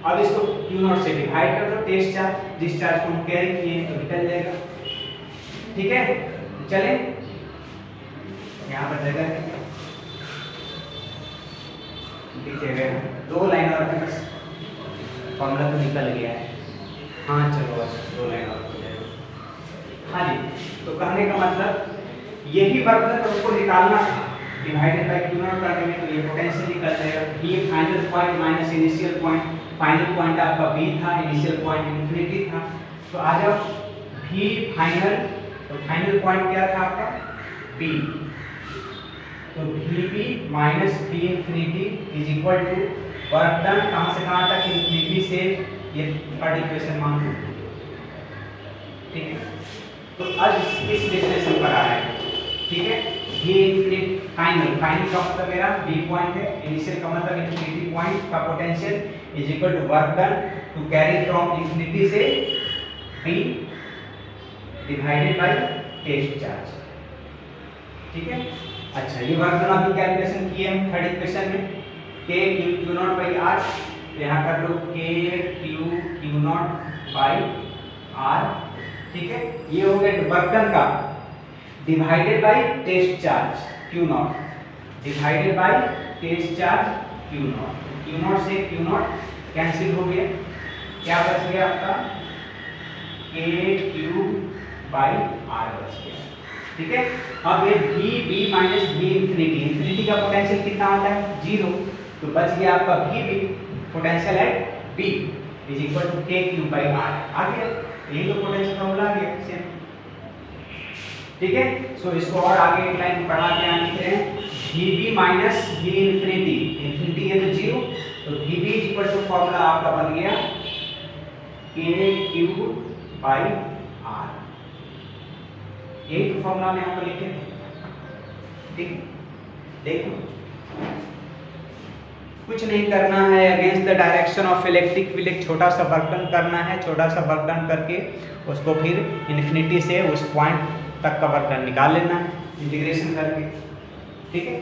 अब इसको q0 से डिवाइड कर दो, टेस्ट चार्ज, जिस चार्ज को हम कैरी किए तो निकल जाएगा, ठीक है। चले यहाँ पर जगह लीजिएगा, 2 लाइन और बस, फॉर्मूला तो निकल गया है। हाँ चलो बस 2 लाइन और हो जाएगा। हाँ जी, तो कहने का मतलब यही वर्क उसको निकालना था, डिवाइडेड बाय q0 करने में, तो ये पोटेंशियल निकल जाएगा। ये final point minus initial point, final point आपका b था, इनिशियल पॉइंट इंफिनिटी था, तो आ जाओ v फाइनल, तो फाइनल पॉइंट क्या था आपका b, तो Vp minus V infinity is equal to work done कहां से कहां तक, इंफिनिटी से ये थर्ड इक्वेशन मान लो, ठीक है। तो अब इस डिस्कशन पर आ रहा है, ठीक है। ये इंफिनिटी फाइनल, फाइनल का मतलब मेरा B पॉइंट है, इनिशियल का मतलब इंफिनिटी पॉइंट का potential is equal to work done to carry from infinity से B divided by test charge, ठीक है। अच्छा, ये वर्क डन अभी कैलकुलेशन किए हम थर्ड इक्वेशन में, k³ q0 बाय r, यहाँ कर लो k³ q0 बाय r, ठीक है। ये हो गया वर्क डन का divided by test charge q0, divided by test charge q0, q0 से q0 कैंसिल हो गया, क्या बच गया आपका k³ बाय r बच गया, ठीक है। अब ये Vb minus V infinity, infinity का पोटेंशियल कितना होता है 0, तो बच गया आपका Vb potential at B is equal to k³ by r, आ गया, यही तो पोटेंशियल फॉर्मूला आ गया सेम, ठीक है। सो इसको और आगे एक लाइन बढ़ा के आने लिख रहे हैं, Vb minus V infinity, infinity है तो 0, तो Vb is equal to formula आपका बन गया k³ बाय r, यही तो फॉर्मूला में यहाँ पर लिखे थे, ठीक। देखो कुछ नहीं करना है, against the direction of electric field एक छोटा सा वर्क डन करना है, छोटा सा वर्क डन करके उसको फिर इन्फिनिटी से उस पॉइंट तक का वर्क डन निकाल लेना है इंटीग्रेशन करके, ठीक है।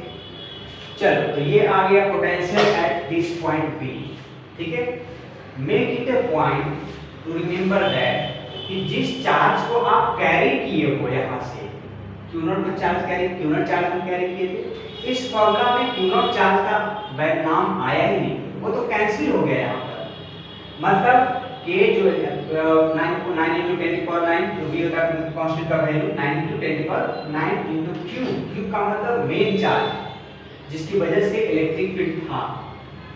चलो, तो ये आ गया potential at this point B, ठीक है। Make it a point to remember that कि जिस चार्ज को आप कैरी किए हो यहाँ से, q0 का चार्ज कैरी, q0 चार्ज हम कैरी किए थे, इस फॉर्मूला में q0 चार्ज का नाम आया ही नहीं, वो तो कैंसिल हो गया यहाँ पर। मतलब k जो 9 into 10⁹ जो भी होता है कांस्टेंट का वैल्यू 9 into 10⁹ into q का मतलब मेन चार्ज जिसकी वजह से इलेक्ट्रिक फील्ड था,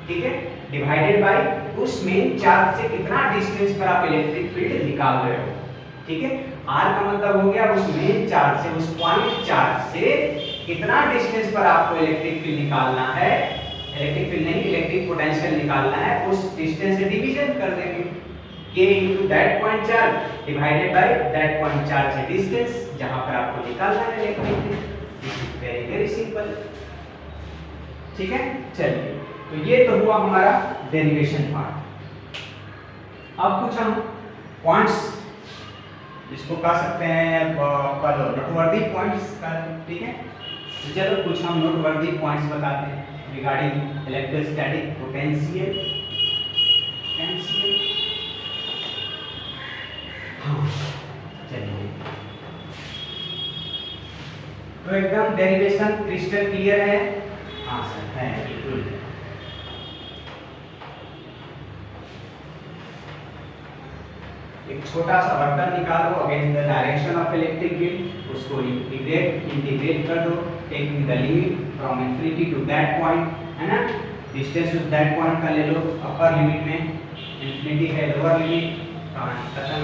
ठीक है, डिवाइडेड बाय उस मेन चार्ज से कितना डिस्टेंस पर आप इलेक्ट्रिक फील्ड निकाल रहे हो, ठीक है। r का मतलब हो गया उस मेन चार्ज से, उस पॉइंट चार्ज से कितना डिस्टेंस पर आपको इलेक्ट्रिक फील्ड निकालना है, इलेक्ट्रिक फील्ड नहीं इलेक्ट्रिक पोटेंशियल निकालना है, उस डिस्टेंस से डिवीजन कर देंगे, k into that point charge divided by that point charge से डिस्टेंस जहां पर आपको निकालना है electric field. Very very simple, ठीक है। चलिए, तो ये तो हुआ हमारा डेरिवेशन पार्ट। अब कुछ हम पॉइंट्स जिसको कह सकते हैं नोटवर्दी पॉइंट्स का, ठीक है, तो चलो कुछ हम नोटवर्दी पॉइंट्स बताते हैं रिगार्डिंग इलेक्ट्रोस्टैटिक पोटेंशियल। हाँ चलिए, तो एकदम डेरिवेशन क्रिस्टल क्लियर है? हाँ सर है, बिल्कुल। एक छोटा सा बर्तन निकालो against the direction of electric field, उसको इंटीग्रेट कर दो, taking the limit from infinity to that point, है ना। डिस्टेंस टू दैट पॉइंट का ले लो, अपर लिमिट में इंफिनिटी है, लोअर लिमिट खत्म।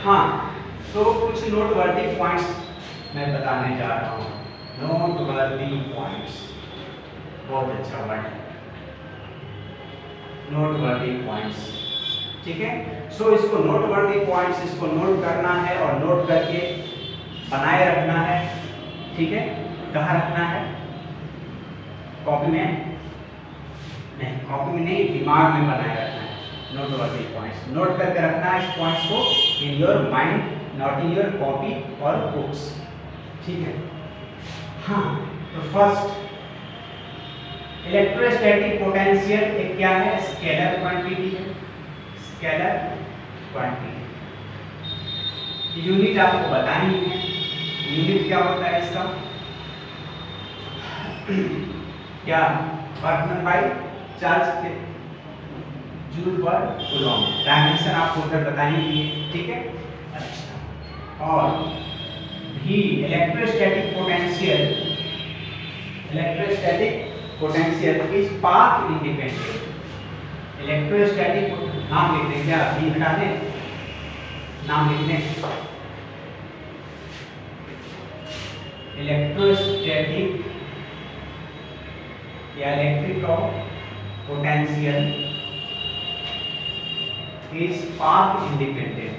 हाँ, तो कुछ नोटवर्दी पॉइंट्स मैं बताने जा रहा हूँ। नोटवर्दी पॉइंट्स, बहुत अच्छा वर्ड है, नोटवर्दी पॉइंट्स, ठीक है। सो इसको नोटवर्दी पॉइंट्स, इसको नोट करना है और नोट करके बनाए रखना है, ठीक है। कहाँ रखना है? कॉपी में नहीं, कॉपी में नहीं, दिमाग में बनाए रखना है नोटवर्दी पॉइंट्स। नोट करके रखना है इस पॉइंट्स को in your mind, not in your copy और बुक्स, ठीक है। हाँ, तो फर्स्ट इलेक्ट्रोस्टैटिक पोटेंशियल एक क्या है? स्केलर क्वांटिटी है, स्केलर क्वांटिटी। यूनिट आपको बतानी है, यूनिट क्या होता है इसका? क्या? वर्क डन बाय चार्ज के जूल पर कूलॉम। डायमेंशन आपको उधर बताएंगे, ठीक है। अच्छा, और भी electrostatic potential is path independent. Electrostatic, नाम लिख दें क्या? भी हटा दें, नाम लिख दें। इलेक्ट्रोस्टैटिक या electric potential is path independent,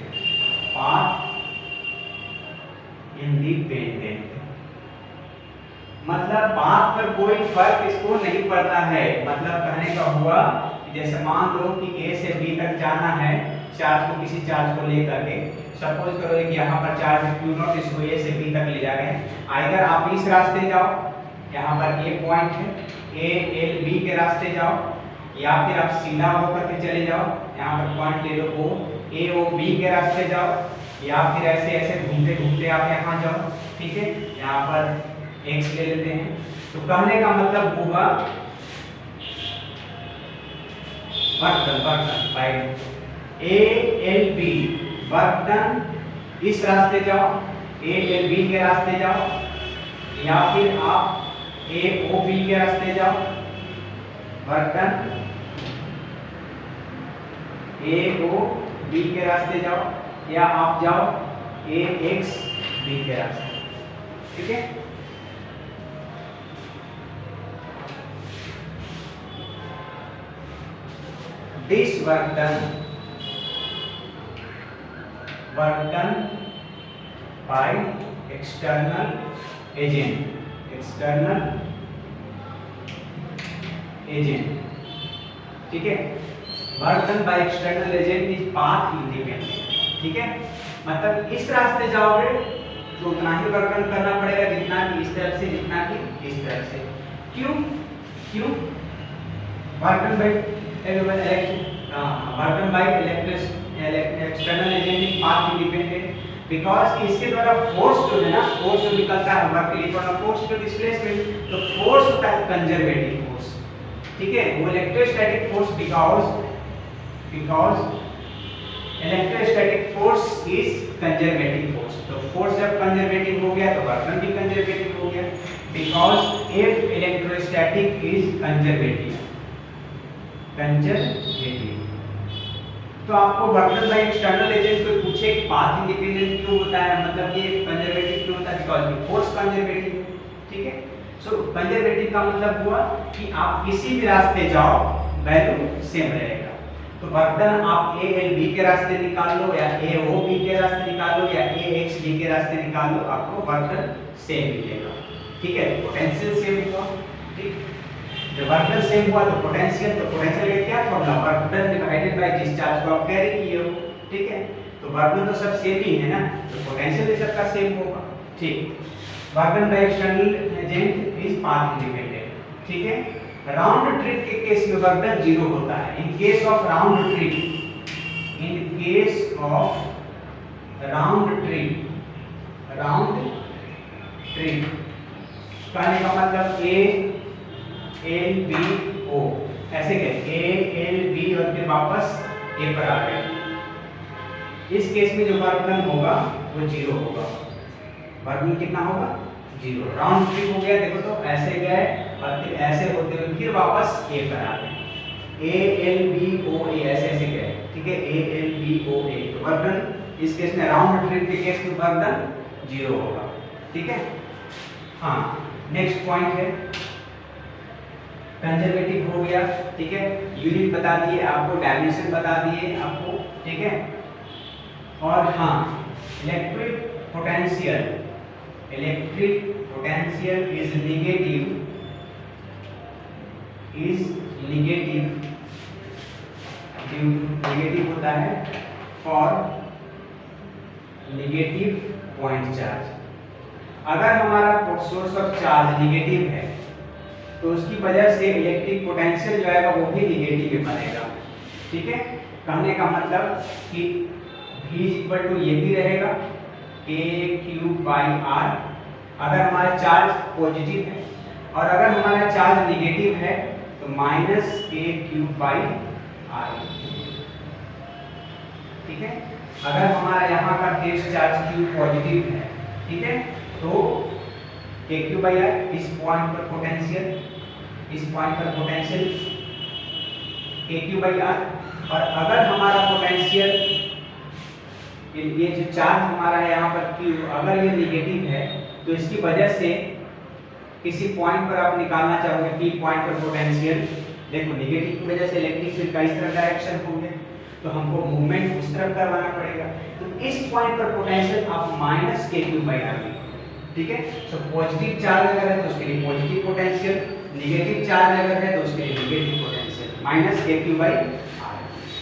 path independent मतलब पाथ पर कोई फर्क इसको नहीं पड़ता है। मतलब कहने का हुआ जैसे मान लो कि ए से बी तक जाना है, चार्ज को, किसी चार्ज को लेकर के, सपोज करो कि यहाँ पर चार्ज Q0, इसको ए से बी तक ले जा रहे हैं। अगर आप इस रास्ते जाओ, यहाँ पर ए पॉइंट है, ए एल बी के रास्ते जाओ, या फिर आप सीधा होकर के चले जाओ, यहाँ पर पॉइंट ले लो ओ, ए ओ बी के रास्ते जाओ, या फिर ऐसे ऐसे घूमते घूमते आप यहाँ जाओ, ठीक है। यहाँ पर एक्स ले लेते हैं। तो कहने का मतलब होगा work done by A L B, work done, इस रास्ते जाओ, ए एल बी के रास्ते जाओ, या फिर आप ए ओ बी के रास्ते जाओ, वर्क डन ए ओ बी के रास्ते जाओ, या आप जाओ ए एक्स बी के रास्ते, ठीक है। This work done by external agent, ठीक है। Work done by external agent is path independent, ठीक है। मतलब इस रास्ते जाओगे तो उतना ही वर्क डन करना पड़ेगा जितना कि इस तरफ से, जितना कि इस तरफ से। क्यों? Work done by external agent is path independent because इसके द्वारा फोर्स जो है ना, फोर्स जो निकलता है work electron force to displacement, तो फोर्स होता है कंजर्वेटिव फोर्स, ठीक है। वो electrostatic force because electrostatic force is conservative force. तो फोर्स जब कंजर्वेटिव हो गया तो वर्क डन भी कंजर्वेटिव हो गया, because if electrostatic is conservative. तो आपको work done by external agent कोई पूछे कि पाथ इंडिपेंडेंट क्यों होता है, मतलब ये कंजर्वेटिव क्यों होता है, बिकॉज फोर्स कंजर्वेटिव है, ठीक है। सो कंजर्वेटिव का मतलब हुआ कि आप किसी भी रास्ते जाओ वैल्यू सेम रहेगा। तो वर्क डन आप ए एल बी के रास्ते निकाल लो, या ए ओ बी के रास्ते निकाल लो, या ए एक्स बी के रास्ते निकाल लो, आपको वर्क डन सेम मिलेगा, ठीक है। पोटेंशियल सेम हुआ, ठीक। जब वर्क डन सेम हुआ तो पोटेंशियल का क्या formula? Work done divided by discharge को आप कैरी किए हो, ठीक है। तो वर्क डन तो सब सेम ही है ना, तो पोटेंशियल भी सबका सेम होगा, ठीक। Work done by external agent is path independent, ठीक है। राउंड ट्रिप के केस में वर्क डन 0 होता है। In case of round trip, in case of round trip कहने का मतलब ए एल बी ओ, ऐसे गए ए एल बी और फिर वापस ए पर आ गए। इस केस में जो वर्क डन होगा वो 0 होगा। वर्क डन कितना होगा? 0। राउंड ट्रिप हो गया, देखो तो ऐसे गए और फिर ऐसे होते हुए फिर वापस ए पर आ गए। ए एल बी ओ ए ऐसे ऐसे गए, ठीक है। ए एल बी ओ ए, तो वर्क डन इस केस में राउंड ट्रिप के केस में वर्क डन 0 होगा, ठीक है। हाँ, नेक्स्ट पॉइंट है कंजर्वेटिव हो गया, ठीक है। यूनिट बता दिए आपको, डायमेंशन बता दिए आपको, ठीक है। और हाँ, इलेक्ट्रिक पोटेंशियल इज नेगेटिव होता है फॉर नेगेटिव पॉइंट चार्ज। अगर हमारा सोर्स ऑफ चार्ज नेगेटिव है तो उसकी वजह से इलेक्ट्रिक पोटेंशियल जो है वो भी नेगेटिव बनेगा, ठीक है। कहने का मतलब कि V इक्वल टू ये भी रहेगा k⁴/r अगर हमारा चार्ज पॉजिटिव है, और अगर हमारा चार्ज नेगेटिव है तो -k⁴/r, ठीक है। अगर हमारा यहाँ का टेस्ट चार्ज Q पॉजिटिव है, ठीक है, तो k⁴/r इस पॉइंट पर पोटेंशियल k⁴/r, और अगर हमारा पोटेंशियल ये जो चार्ज हमारा है यहाँ पर Q अगर ये नेगेटिव है तो इसकी वजह से किसी पॉइंट पर आप निकालना चाहोगे P पॉइंट पर पोटेंशियल, देखो नेगेटिव की वजह से इलेक्ट्रिक फील्ड का इस तरफ डायरेक्शन होंगे तो हमको मूवमेंट उस तरफ करवाना पड़ेगा। तो इस पॉइंट पर पोटेंशियल आप -k⁴/r लिखो, ठीक है। तो पॉजिटिव चार्ज अगर है तो उसके लिए पॉजिटिव पोटेंशियल, नेगेटिव चार्ज अगर है तो उसके लिए नेगेटिव पोटेंशियल -k⁴/r,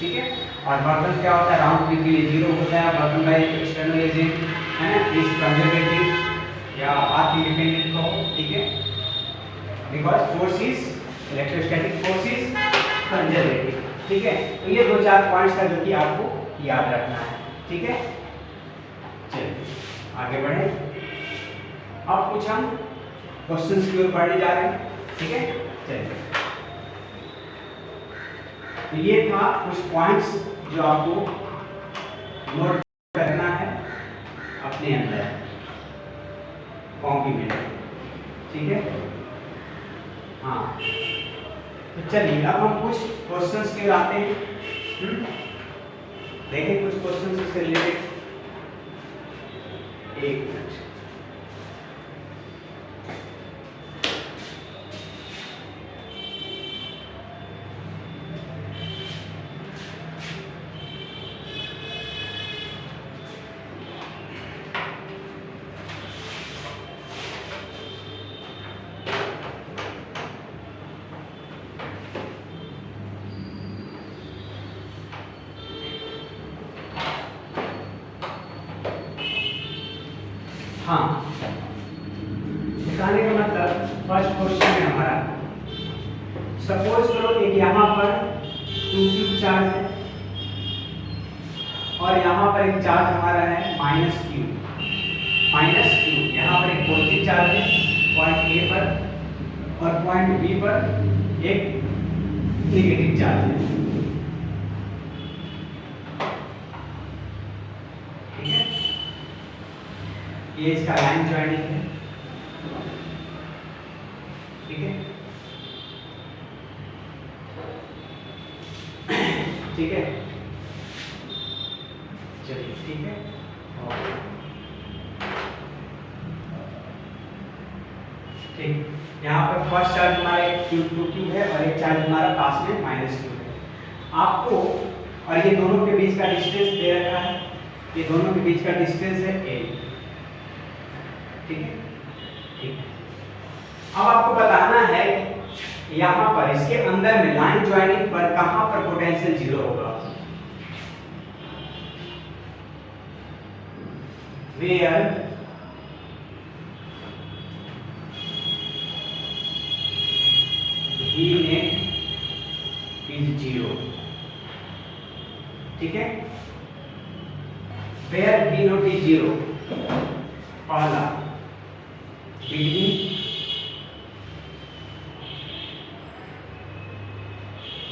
ठीक है। और वर्क डन क्या होता है? राउंड ट्रिप के लिए 0 होता है। Work done by external agent है ना, इज कंजर्वेटिव या पाथ इंडिपेंडेंट को, ठीक है, because force is electrostatic force is conservative, ठीक है। तो ये 2-4 पॉइंट्स है जो कि आपको याद रखना है, ठीक है। चलिए आगे बढ़े। अब कुछ हम क्वेश्चंस की ओर बढ़ने जा रहे हैं, ठीक है। चलिए, तो ये था कुछ पॉइंट्स जो आपको नोट करना है अपने अंदर कॉपी में, ठीक है। हाँ, तो चलिए अब हम कुछ क्वेश्चंस के आते हैं। देखें कुछ क्वेश्चंस से रिलेटेड। एक मिनट, हाँ, दिखाने का मतलब फर्स्ट क्वेश्चन है हमारा। सपोज करो एक यहाँ पर 2q चार्ज है और यहाँ पर एक चार्ज हमारा है -q। यहाँ पर एक पॉजिटिव चार्ज है पॉइंट A पर और पॉइंट B पर एक नेगेटिव चार्ज है, ठीक है। ये इसका लाइन ज्वाइनिंग है, ठीक है, ठीक है। चलिए ठीक है, ठीक। यहाँ पर फर्स्ट चार्ज हमारा एक Q2 है और एक चार्ज हमारा पास में -q है। आपको और ये दोनों के बीच का डिस्टेंस दे रखा है, ये दोनों के बीच का डिस्टेंस है a, ठीक है, ठीक। अब आपको बताना है यहाँ पर इसके अंदर में लाइन ज्वाइनिंग पर कहाँ पर पोटेंशियल 0 होगा। where V net is 0, ठीक है। where V not is 0, पहला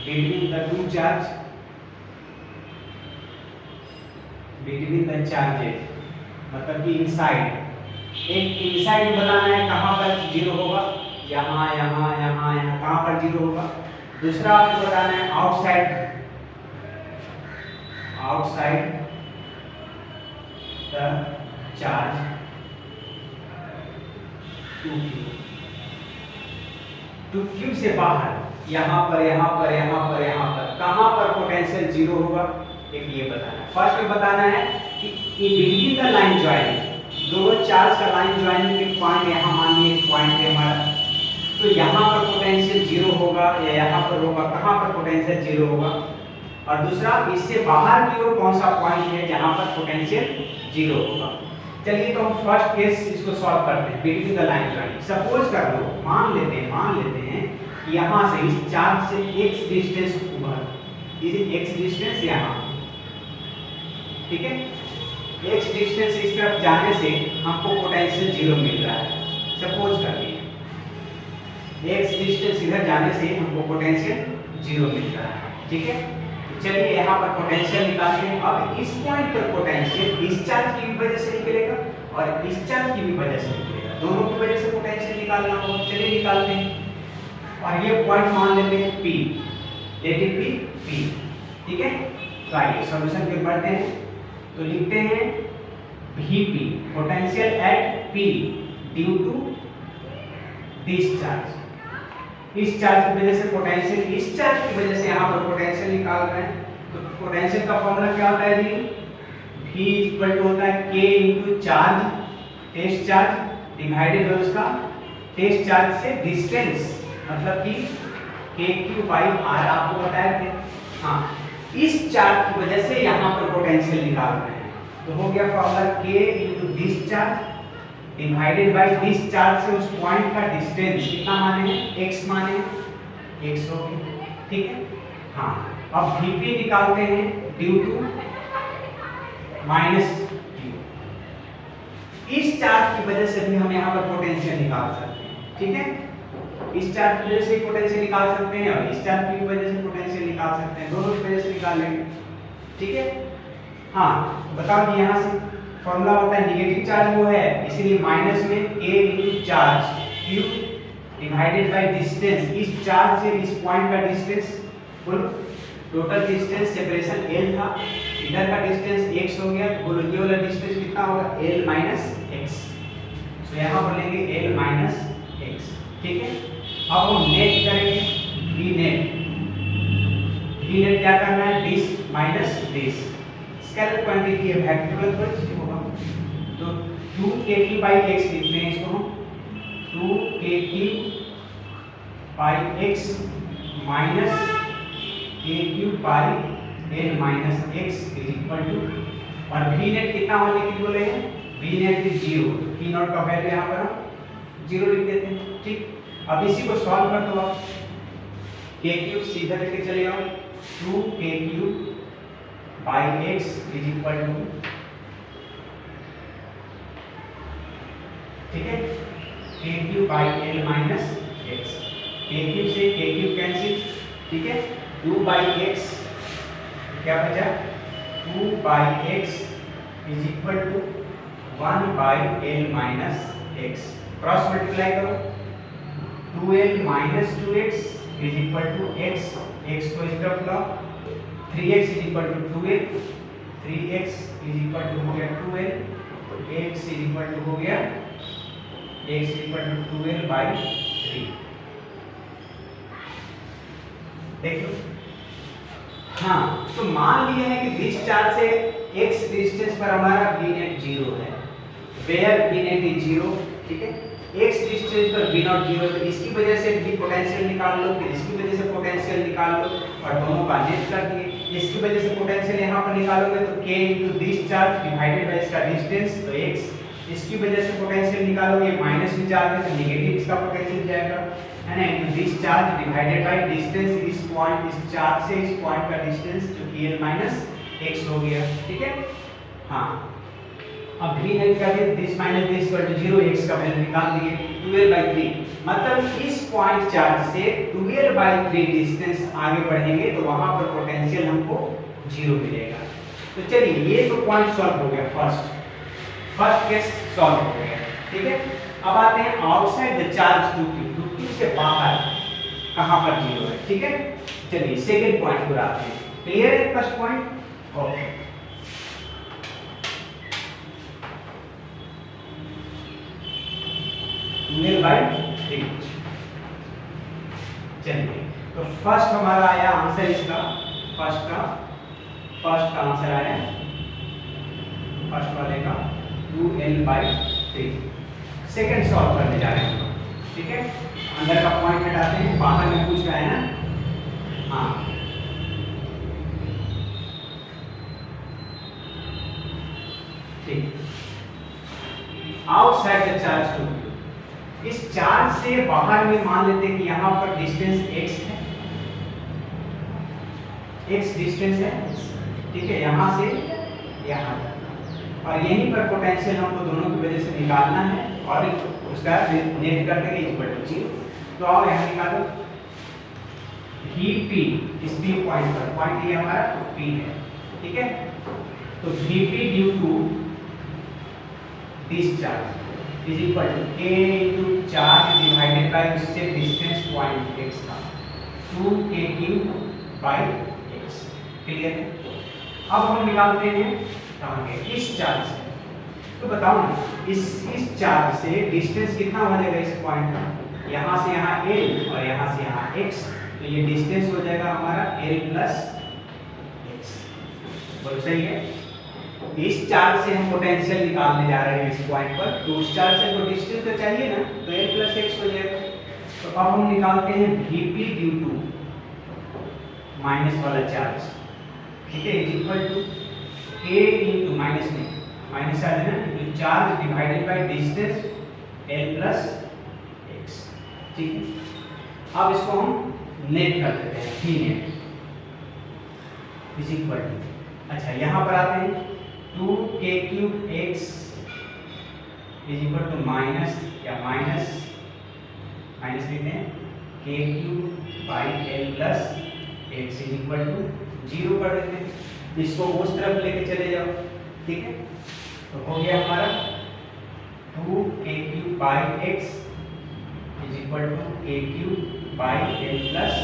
between the two charge, between the charges, मतलब कि इनसाइड, एक इनसाइड बनाना है, कहाँ पर 0 होगा, यहाँ यहाँ यहाँ यहाँ, कहाँ पर 0 होगा। दूसरा आपको बताना है outside, outside the charge 2 cube से बाहर, यहाँ पर यहाँ पर यहाँ पर यहाँ पर, कहाँ पर पोटेंशियल 0 होगा, एक ये बताना है। फर्स्ट में बताना है कि बिटवीन द लाइन ज्वाइनिंग, दोनों चार्ज का लाइन ज्वाइनिंग के पॉइंट, यहाँ मानिए पॉइंट है हमारा, तो यहाँ पर पोटेंशियल 0 होगा या यहाँ पर होगा, कहाँ पर पोटेंशियल 0 होगा। और दूसरा, इससे बाहर की ओर कौन सा पॉइंट है जहाँ पर पोटेंशियल 0 होगा। चलिए तो हम फर्स्ट केस इसको सॉल्व करते हैं, between the line joining. Suppose कर लो, मान लेते हैं कि यहाँ से इस चार्ज से x डिस्टेंस ऊपर, इस x डिस्टेंस यहाँ, ठीक है, x डिस्टेंस इस तरफ जाने से हमको पोटेंशियल 0 मिल रहा है। सपोज करिए x डिस्टेंस इधर जाने से हमको पोटेंशियल 0 मिल रहा है, ठीक है। चलिए यहाँ पर पोटेंशियल निकालते हैं। अब इस पॉइंट पर पोटेंशियल इस चार्ज की भी वजह से निकलेगा और इस चार्ज की भी वजह से निकलेगा, दोनों की वजह से पोटेंशियल निकालना होगा। चलिए निकालते हैं। और ये पॉइंट मान लेते हैं P, let it be P, ठीक है। तो आइए सॉल्यूशन पे बढ़ते हैं। तो लिखते हैं Vp, potential at P due to this charge, इस चार्ज की वजह से पोटेंशियल, इस चार्ज की वजह से यहाँ पर पोटेंशियल निकाल रहे हैं। तो पोटेंशियल का फॉर्मूला क्या होता है जी, V इक्वल टू होता है K into charge, test charge divided by उसका टेस्ट चार्ज से डिस्टेंस, मतलब कि KQ बाई R, आपको बताया थे। हाँ, इस चार्ज की वजह से यहाँ पर पोटेंशियल निकाल रहे हैं। तो हो गया formula K into this charge divided by this charge से उस पॉइंट का डिस्टेंस कितना माने हैं, x माने हैं, x हो गया, ठीक है। हाँ, अब Vp निकालते हैं ड्यू टू माइनस Q, इस चार्ज की वजह से भी हम यहाँ पर पोटेंशियल निकाल सकते हैं, ठीक है। इस चार्ज की वजह से पोटेंशियल निकाल सकते हैं और इस चार्ज की वजह से पोटेंशियल निकाल सकते हैं, दोनों की वजह से निकाल लेंगे, ठीक है। हाँ, बताओ कि यहाँ से फॉर्मूला होता है नेगेटिव चार्ज वो है, इसीलिए माइनस में K into charge Q divided by distance, इस चार्ज से इस पॉइंट का डिस्टेंस, बोलो टोटल डिस्टेंस सेपरेशन L था, इधर का डिस्टेंस x हो गया, बोलो ये वाला डिस्टेंस कितना होगा, L माइनस x। तो यहाँ बोलेंगे L माइनस x, ठीक है। अब हम नेट करेंगे V नेट, V नेट क्या करना है, this minus this, scalar quantity है, वेक्टोरियल क्वांटिटी होगा। तो 2kq by x लिखते हैं इसको हम, 2kq by x minus kq by l minus x is equal to, और v नेट कितना होने की बोले हैं, v net is 0, v naught का वैल्यू यहाँ पर हम 0 लिख देते हैं, ठीक। अब इसी को सॉल्व कर दो आप, kq सीधा लेके चले आओ, 2kq by x is equal to, ठीक है, kq by l minus x, kq से kq कैंसिल, ठीक है। 2 by x क्या बचा, 2 by x is equal to 1 by l minus x, cross multiply करो, 2l minus 2x is equal to x, x को इस तरफ लाओ, 3x is equal to 2l, 3x is equal to हो गया 2l, x is equal to हो गया, x is equal to 2l by 3, देखो। हाँ, तो मान लिया है कि दिस चार्ज से x डिस्टेंस पर हमारा v नेट 0 है, वेयर v नेट इज 0, ठीक है। x डिस्टेंस पर v नॉट 0, तो इसकी वजह से भी पोटेंशियल निकाल लो, फिर इसकी वजह से पोटेंशियल निकाल लो और दोनों का नेट कर दिए। इसकी वजह से पोटेंशियल यहाँ पर निकालोगे तो k into this charge divided bye इसका डिस्टेंस, तो x इसकी वजह से पोटेंशियल निकालोगे, माइनस में चार्ज है तो नेगेटिव इसका पोटेंशियल जाएगा, है ना। Into this charge divided by distance, इस पॉइंट, इस चार्ज से इस पॉइंट का डिस्टेंस जो कि l माइनस x हो गया, ठीक है। हाँ, अब 3 ने क्या दिया, this minus this equal to 0, x का वैल्यू निकाल दिए 12/3। मतलब इस पॉइंट चार्ज से 12/3 डिस्टेंस आगे बढ़ेंगे तो वहां पर पोटेंशियल हमको 0 मिलेगा। तो चलिए ये तो पॉइंट सॉल्व हो गया, फर्स्ट केस सॉल्व हो गया, ठीक है। अब आते हैं आउटसाइड द चार्ज 2q से बाहर कहां पर 0 है, ठीक है। चलिए सेकंड पॉइंट पर आते हैं। क्लियर है फर्स्ट पॉइंट? ओके, चलिए तो फर्स्ट हमारा आया आंसर, इसका फर्स्ट का आंसर आया, फर्स्ट वाले का 2l/3। सेकंड सॉल्व करने जा रहे हैं हम, ठीक है। अंदर का पॉइंट हटाते हैं, बाहर में पूछ रहा है ना। हाँ, ठीक, आउटसाइड द चार्ज 2q, इस चार्ज से बाहर में मान लेते हैं कि यहाँ पर डिस्टेंस x है, x डिस्टेंस है, ठीक है, यहाँ से यहाँ तक, और यहीं पर पोटेंशियल हमको दोनों की वजह से निकालना है और उसका नेट कर देंगे इक्वल टू 0। तो आओ यहाँ निकालो Vp, इस P पॉइंट पर, पॉइंट ये हमारा P है, ठीक है। तो Vp due to this charge is equal to a into charge divided by उससे डिस्टेंस पॉइंट x का 2kq by x। क्लियर है? अब हम निकालते हैं कहां के, इस चार्ज से। तो बताओ ना, इस चार्ज से डिस्टेंस कितना हो जाएगा इस पॉइंट का, यहां से यहां l और यहां से यहां x, तो ये डिस्टेंस हो जाएगा हमारा l plus x। बोलो सही है? इस चार्ज से हम पोटेंशियल निकालने जा रहे हैं इस पॉइंट पर, तो उस चार्ज से तो डिस्टेंस तो चाहिए ना, तो l plus x हो जाएगा। तो अब हम निकालते हैं Vp ड्यू टू माइनस वाला चार्ज, ठीक है, is equal to a into minus में माइनस आ जाए ना, तो charge divided by distance l plus x, ठीक है। अब इसको हम नेट कर देते हैं, v net is equal to, अच्छा यहाँ पर आते हैं 2k³ x is equal to minus या माइनस लिखते हैं k³ by l plus x is equal to 0 कर देते हैं। इसको उस तरफ लेके चले जाओ, ठीक है। तो हो गया हमारा 2k³ by x is equal to k³ by l plus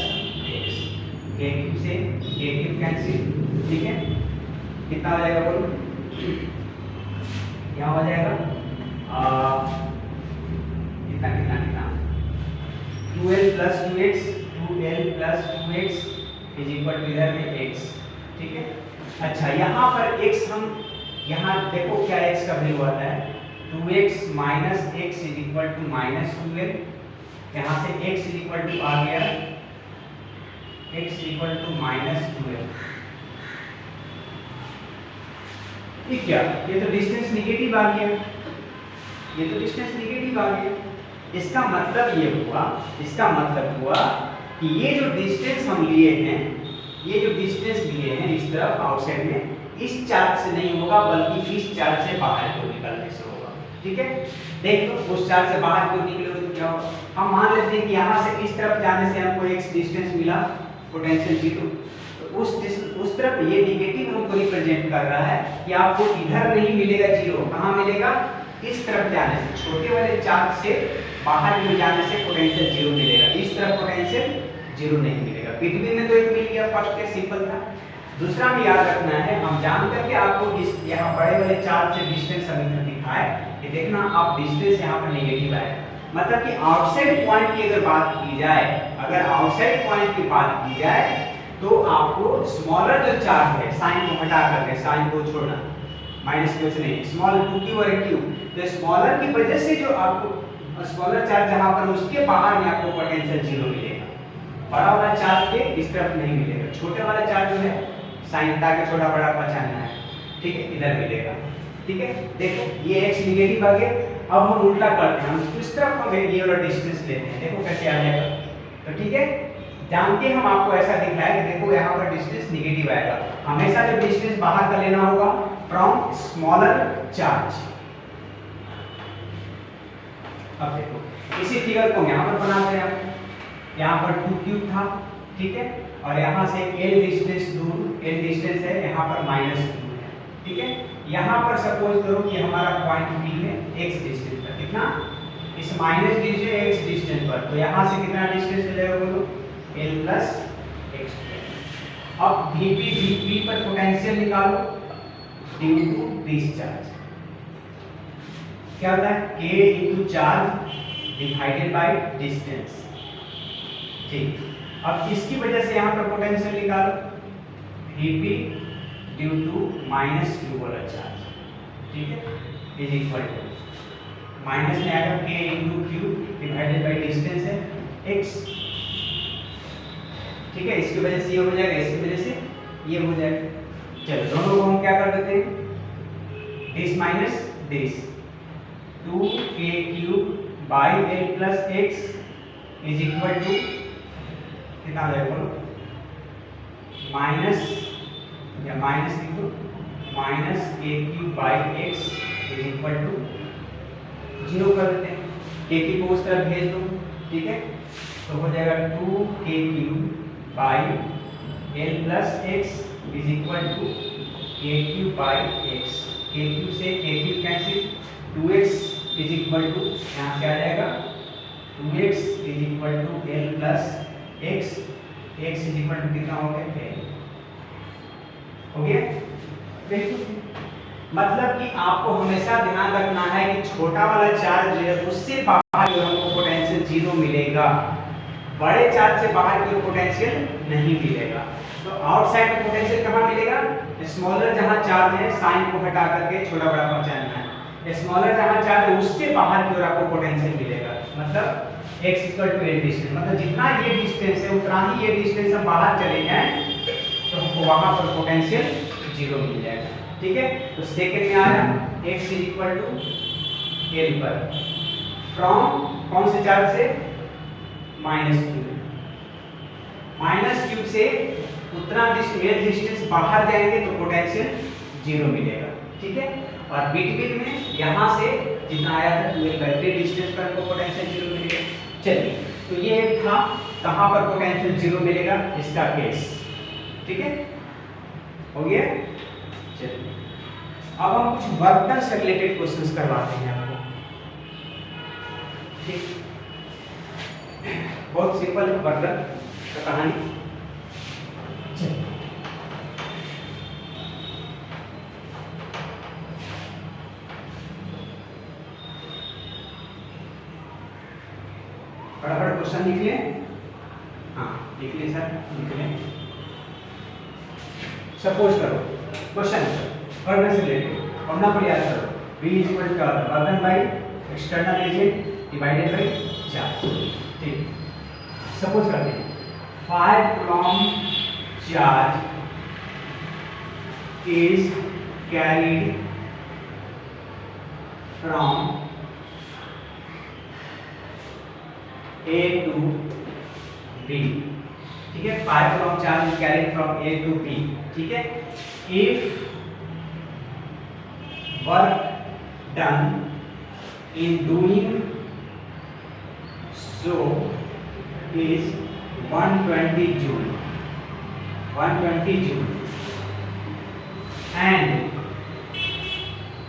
x। k³ से k³ कैंसिल, ठीक है। कितना हो जाएगा बोलो, क्या हो जाएगा, कितना 2l plus 2x is equal to इधर में x, ठीक है। अच्छा यहाँ पर x, हम यहाँ देखो क्या x का वैल्यू आता है, 2x minus x is equal to minus 2l। यहाँ से x इज इक्वल टू आ गया, x is equal to minus 2l। ठीक है, ये तो डिस्टेंस नेगेटिव आ गया, ये तो डिस्टेंस नेगेटिव आ गया। इसका मतलब हुआ कि ये जो डिस्टेंस हम लिए हैं, ये जो डिस्टेंस लिए हैं इस तरफ आउटसाइड में, इस चार्ज से नहीं होगा बल्कि इस चार्ज से बाहर को निकलने से होगा, ठीक है। देखो उस चार्ज से बाहर को निकलोगे तो क्या होगा, हम मान लेते हैं कि यहाँ से इस तरफ जाने से हमको x डिस्टेंस मिला, पोटेंशियल 0, तो उस तरफ ये नेगेटिव हमको रिप्रेजेंट कर रहा है कि आपको इधर नहीं मिलेगा 0, कहाँ मिलेगा, इस तरफ जाने से, छोटे वाले चार्ज से बाहर में जाने से पोटेंशियल 0 मिलेगा, इस तरफ पोटेंशियल 0 नहीं मिलेगा। बिटवीन में तो एक मिल गया, फर्स्ट केस सिंपल था। दूसरा भी याद रखना है, हम जान करके आपको इस यहाँ बड़े वाले चार्ज से डिस्टेंस समीकरण दिखाए कि देखना आप डिस्टेंस यहाँ पर नेगेटिव आए, मतलब कि आउटसाइड पॉइंट की अगर बात की जाए, अगर आउटसाइड पॉइंट की बात की जाए तो आपको स्मॉलर जो चार्ज है, साइन को हटा करके, साइन को छोड़ना, माइनस की वजह से नहीं, स्मॉल 2q और 1q, तो स्मॉलर की वजह से जो आपको स्मॉलर चार्ज जहां पर उसके बाहर में आपको पोटेंशियल 0 मिलेगा, बड़ा वाला चार्ज के इस तरफ नहीं मिलेगा। छोटे वाला चार्ज जो है साइन हटा के छोटा बड़ा पहचानना है, ठीक है, इधर मिलेगा। ठीक है, देखो ये x निगेटिव आ गया। अब हम उल्टा करते हैं, हम इस तरफ हम ये वाला डिस्टेंस लेते हैं, देखो कैसे आ जाएगा। तो ठीक है, जान के हम आपको ऐसा दिखाया कि देखो यहाँ पर डिस्टेंस निगेटिव आएगा। हमेशा जब डिस्टेंस बाहर का लेना होगा फ्रॉम स्मॉलर चार्ज। अब देखो इसी फिगर को यहाँ पर बनाते हैं हम। यहाँ पर 2 क्यूब था, ठीक है, और यहाँ से L डिस्टेंस दूर, L डिस्टेंस है, यहाँ पर -2 है, ठीक है। यहाँ पर सपोज करो कि हमारा पॉइंट B है x डिस्टेंस पर, कितना, इस माइनस लीजिए x डिस्टेंस पर, तो यहाँ से कितना डिस्टेंस हो जाएगा बोलो, L प्लस x। अब VP पर पोटेंशियल निकालो ड्यू टू दिस चार्ज, क्या होता है, K into charge divided by distance, ठीक। अब इसकी वजह से यहाँ पर पोटेंशियल निकालो, Vp ड्यू टू -q वाला चार्ज, ठीक है, इज इक्वल टू माइनस में आएगा K into Q divided by distance है x, ठीक है। इसकी वजह से ये हो जाएगा, इसकी वजह से ये हो जाएगा। चलो दोनों को हम क्या कर देते हैं, this minus this, 2k cube by L plus x is equal to कितना आ जाएगा बोलो, माइनस या माइनस लिखो, minus k cube by x is equal to 0 कर देते हैं, k की को उस तरफ भेज दो, ठीक है, तो हो जाएगा 2k cube by L plus x is equal to k cube by x, k cube से k cube cancel, 2x is equal to यहाँ से आ जाएगा 2x is equal to L plus x, x is equal to कितना हो गया, L हो गया। देखो मतलब कि आपको हमेशा ध्यान रखना है कि छोटा वाला चार्ज जो है उससे बाहर जो हमको पोटेंशियल 0 मिलेगा, बड़े चार्ज से बाहर की पोटेंशियल नहीं मिलेगा। तो आउटसाइड में पोटेंशियल कहाँ मिलेगा, स्मॉलर जहाँ चार्ज है साइन को हटा करके छोटा बड़ा पहचानना है, स्मॉलर जहाँ चार्ज है उससे बाहर की ओर आपको पोटेंशियल मिलेगा, मतलब x equal to L distance, मतलब जितना ये डिस्टेंस है उतना ही ये डिस्टेंस हम बाहर चले जाएं तो हमको वहां पर पोटेंशियल 0 मिल जाएगा, ठीक है। तो सेकंड में आया x is equal to L पर फ्रॉम कौन से चार्ज से, -q से उतना डिस्टेंस बाहर जाएंगे तो पोटेंशियल 0 मिलेगा, ठीक है। और बिटवीन में यहाँ से जितना आया था 2L/3 डिस्टेंस पर हमको पोटेंशियल 0 मिलेगा। चलिए तो ये था कहाँ पर पोटेंशियल 0 मिलेगा, इसका केस, ठीक है, हो गया। चलिए अब हम कुछ वर्क डन से रिलेटेड क्वेश्चंस करवाते हैं आपको, ठीक, बहुत सिंपल वर्क डन का कहानी। चलिए फटाफट क्वेश्चन लिख लें, हाँ लिख लें सर, लिख लें। सपोज करो क्वेश्चन वर्क से रिलेटेड और ना पर याद करो, V इज इक्वल टू क्या होता है, work by external agent divided by charge, ठीक। सपोज करते हैं 5 coulomb charge is carried from A to B, ठीक है, 5 coulomb charge is carried from A to B, ठीक है। If work done in doing so is 120 joule, 120 joule, and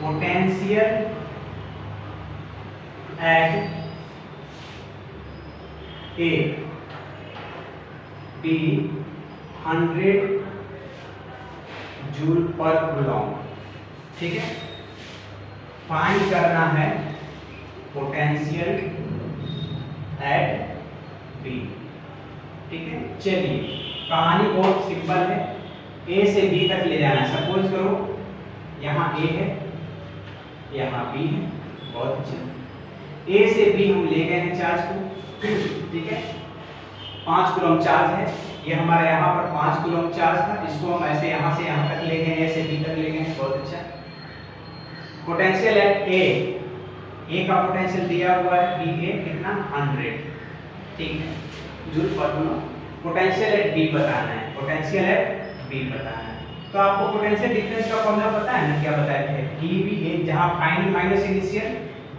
potential at A be 100 joule पर coulomb, ठीक है। Find करना है potential at B, ठीक है। चलिए कहानी बहुत सिंपल है, A से B तक ले जाना है। सपोज करो यहाँ A है, यहाँ B है, बहुत अच्छा। A से B हम ले गए हैं चार्ज को, ठीक है, 5 कूलम्ब चार्ज है, ये हमारा यहाँ पर 5 कूलम्ब चार्ज था, इसको हम ऐसे यहाँ से यहाँ तक ले गए, A से B तक ले गए, बहुत अच्छा। पोटेंशियल एट ए का पोटेंशियल दिया हुआ है बी ए कितना 100, ठीक है, जूल पर कूलम। पोटेंशियल एट बी बताना है, पोटेंशियल एट बी बताना है। तो आपको पोटेंशियल डिफरेंस का फॉर्मूला पता है ना, क्या बताए थे, डीबी ए जहां फाइनल माइनस इनिशियल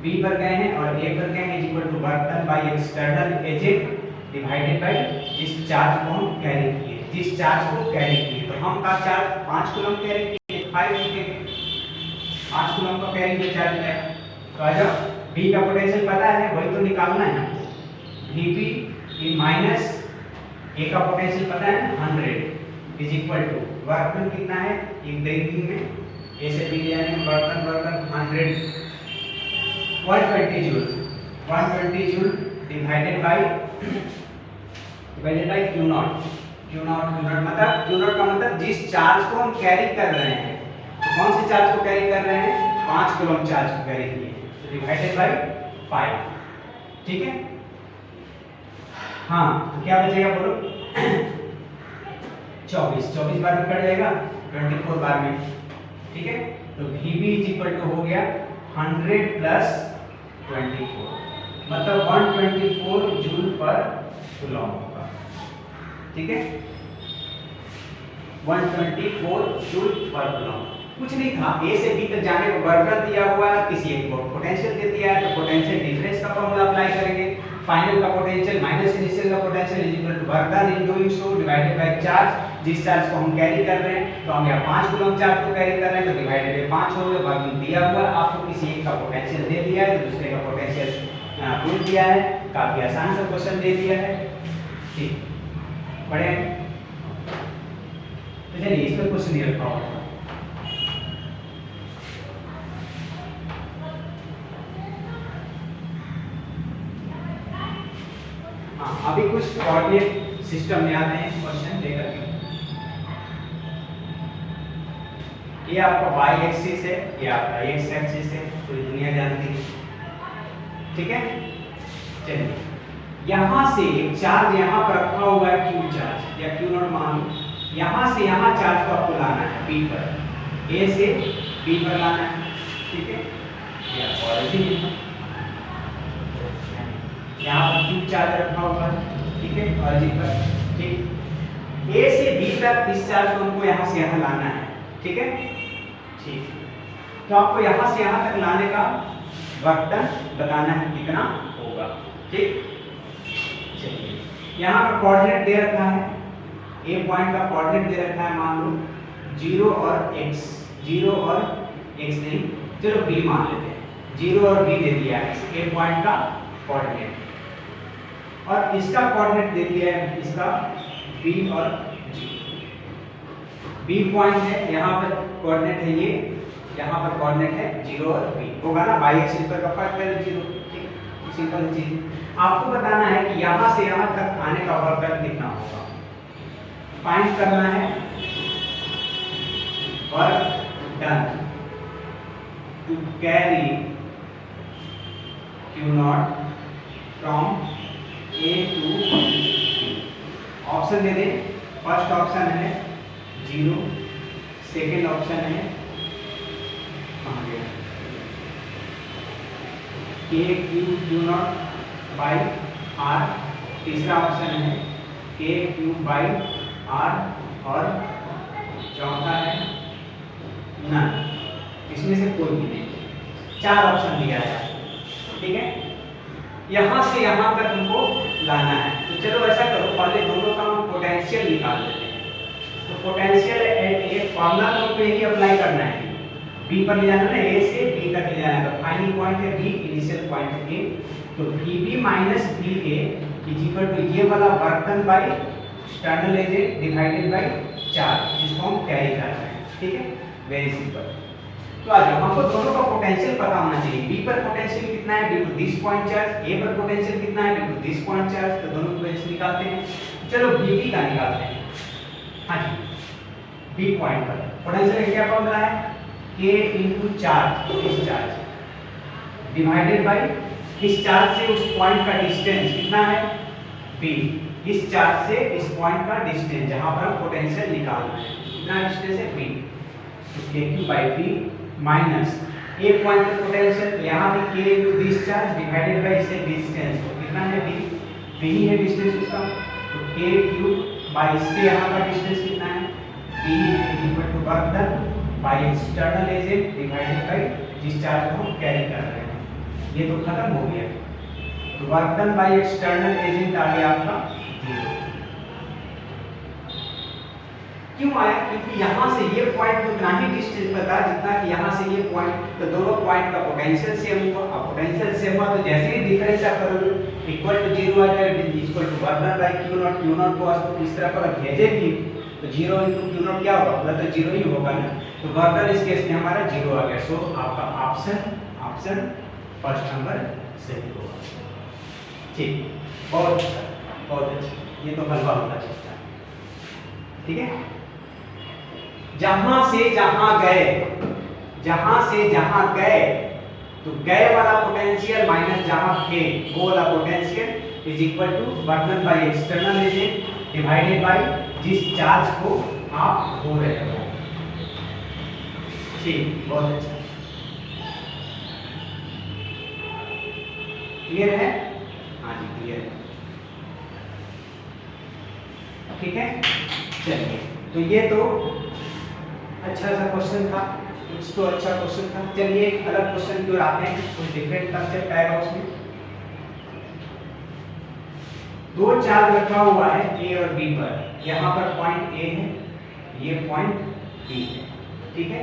बी पर गए हैं और ए पर गए हैं is equal to work done by external agent divided by जिस चार्ज को हम कैरी किए, जिस चार्ज को कैरी किए। तो हम का चार्ज 5 कूलम कैरी किए, 5 के 5 कूलम का कैरी किए चार्ज है। तो जब बी का पोटेंशियल पता है वही तो निकालना है हमको। डीबी ई माइनस ए का पोटेंशियल पता है 100 is equal to work done कितना है, एक ब्रेकिंग में ए से बी जाने work done 100 120 joule, 120 joule divided by Q naught. Q naught का मतलब जिस चार्ज को हम कैरी कर रहे हैं, तो कौन से चार्ज को कैरी कर रहे हैं, 5 कूलम चार्ज को कैरी किए, तो डिवाइडेड बाय 5, ठीक है। हाँ तो क्या बचेगा बोलो 24 बार में कट जाएगा 24 बार में, ठीक है। तो Vb इज इक्वल टू हो गया 100 प्लस 24, मतलब 124 जूल पर कूलम होगा, ठीक है, 124 जूल पर कूलम। कुछ नहीं था, ए से बी तक जाने को वर्क डन दिया हुआ है, किसी एक को पोटेंशियल दे दिया है, तो पोटेंशियल डिफरेंस का फॉर्मूला अप्लाई करेंगे। फाइनल का पोटेंशियल माइनस इनिशियल का potential is equal to work done in doing so divided by charge, जिस चार्ज को हम कैरी कर रहे हैं, तो हम यहाँ 5 कूलम चार्ज को कैरी कर रहे हैं, तो डिवाइडेड बाय 5 हो गया, वर्क दिया हुआ है, आपको किसी एक का पोटेंशियल दे दिया है, तो दूसरे का पोटेंशियल प्रूव किया है। काफी आसान सा क्वेश्चन दे दिया है, ठीक, पढ़े। तो चलिए इसमें क्वेश्चन नहीं रखा होगा। अभी कुछ कोऑर्डिनेट सिस्टम में आते हैं क्वेश्चन लेकर के। ये आपका y एक्सिस है, ये आपका x एक्सिस है, पूरी दुनिया जानती है, ठीक है। चलिए यहाँ से एक चार्ज यहाँ पर रखा हुआ है q चार्ज या q नॉट मान लो, यहाँ से यहाँ चार्ज को आपको लाना है b पर, a से b पर लाना है, ठीक है। ये आपका ओरिजिन है, यहाँ पर q चार्ज रखा हुआ है, ठीक है, ओरिजिन पर, ठीक। a से b तक इस चार्ज को हमको यहाँ से यहाँ लाना है, ठीक है, ठीक। तो आपको यहाँ से यहाँ तक लाने का वर्क डन बताना है कितना होगा, ठीक। चलिए यहाँ पर कोऑर्डिनेट दे रखा है, ए पॉइंट का कोऑर्डिनेट दे रखा है, मान लो 0 और x, 0 और x नहीं, चलो b मान लेते हैं, 0 और b दे दिया है ए पॉइंट का कोऑर्डिनेट, और इसका कोऑर्डिनेट दे दिया है, इसका b और g। b पॉइंट है, यहाँ पर कोऑर्डिनेट है ये, यहाँ पर कोऑर्डिनेट है 0 और b, होगा ना, y एक्सिस पर का फर्क है 0, ठीक, सिंपल चीज। आपको बताना है कि यहाँ से यहाँ तक आने का वर्क डन कितना होगा, फाइंड करना है work done to carry q not from a to b। Option दे दें, फर्स्ट ऑप्शन है 0, सेकेंड ऑप्शन है k q not by r, तीसरा ऑप्शन है k q बाई r, और चौथा है नन, इसमें से कोई भी नहीं। 4 ऑप्शन दिया है, ठीक है। यहाँ से यहाँ तक हमको लाना है, तो चलो ऐसा करो, पहले दोनों का हम पोटेंशियल निकाल लेते हैं। तो पोटेंशियल एक फॉर्मूला तो पे ही अप्लाई करना है, b पर ले जाना है, a से b तक ले जाना है, तो फाइनल पॉइंट है b, इनिशियल पॉइंट है a, तो Vb minus Va is equal to ये वाला work done by external agent divided by charge, जिसको हम कैरी कर रहे हैं, ठीक है, वेरी सिंपल। तो आज हमको दोनों का पोटेंशियल पता होना चाहिए, b पर पोटेंशियल कितना है due to this point charge, a पर पोटेंशियल कितना है due to this point charge, तो दोनों पोटेंशियल निकालते हैं। चलो Vb का निकालते हैं। हाँ जी, b पॉइंट पर पोटेंशियल क्या फॉर्मूला है, k इनटू चार्ज, इस चार्ज डिवाइडेड बाय इस चार्ज से उस पॉइंट का डिस्टेंस कितना है b, इस चार्ज से इस पॉइंट का डिस्टेंस जहां पर पोटेंशियल निकालना है, कितना डिस्टेंस है b, तो k q by b minus एक पॉइंट पर पोटेंशियल, यहाँ भी k into this charge divided bye इससे डिस्टेंस, तो कितना है d, b ही है डिस्टेंस उसका, तो k क्यूब बाय इससे यहाँ का डिस्टेंस कितना है b is equal to work done by external agent divided by जिस चार्ज को हम कैरी कर रहे हैं। ये तो खत्म हो गया, तो work done by external agent आ गया आपका 0। क्यों आया? क्योंकि यहाँ से ये पॉइंट उतना ही डिस्टेंस पता जितना कि यहाँ से ये पॉइंट, तो दोनों पॉइंट का पोटेंशियल सेम हुआ। अब पोटेंशियल सेम हुआ तो जैसे ही डिफरेंस आप करोगे इक्वल टू 0 आ जाएगा, equal to work done by Q naught को इस तरफ अगर भेजेंगे तो 0 इनटू क्यू नॉट क्या होगा, मतलब तो 0 ही होगा ना, तो वर्क डन इस केस में हमारा 0 आ गया। सो आपका ऑप्शन फर्स्ट नंबर सही होगा। ठीक, बहुत अच्छा, ये तो हलवा होता चलता है। ठीक है, जहां से जहां गए तो गए वाला पोटेंशियल माइनस जहां थे वो वाला potential is equal to work done by external agent divided by जिस चार्ज को आप हो रहे हो। ठीक, बहुत अच्छा, क्लियर है? हाँ जी क्लियर है। ठीक है, चलिए, तो ये तो अच्छा सा क्वेश्चन था, कुछ तो अच्छा क्वेश्चन था। चलिए एक अलग क्वेश्चन की ओर आते हैं, कुछ डिफरेंट कंसेप्ट आएगा उसमें। दो चार्ज रखा हुआ है A और B पर, यहाँ पर पॉइंट A है, ये पॉइंट B है। ठीक है,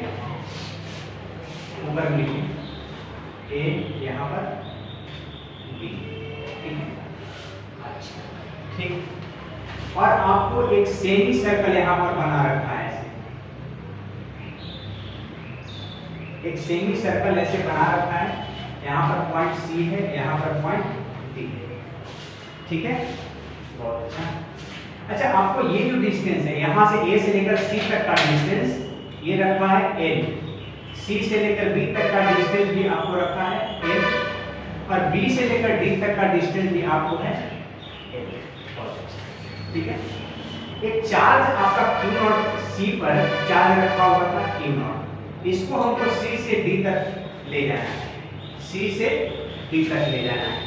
ऊपर में लिखिए A यहाँ पर B। ठीक है, अच्छा, ठीक, और आपको एक सेमी सर्कल यहाँ पर बना रखा है, एक सेमी सर्कल ऐसे बना रखा है, यहाँ पर पॉइंट C है, यहाँ पर पॉइंट D है। ठीक है, बहुत अच्छा। अच्छा, आपको ये जो डिस्टेंस है यहाँ से A से लेकर C तक का डिस्टेंस ये रखा है L, C से लेकर B तक का डिस्टेंस भी आपको रखा है L, और B से लेकर D तक का डिस्टेंस भी आपको है L। बहुत अच्छा, ठीक है। एक चार्ज आपका Q नॉट C पर चार्ज रखा हुआ था Q नॉट, इसको हमको C से D तक ले जाना है, C से D तक ले जाना है।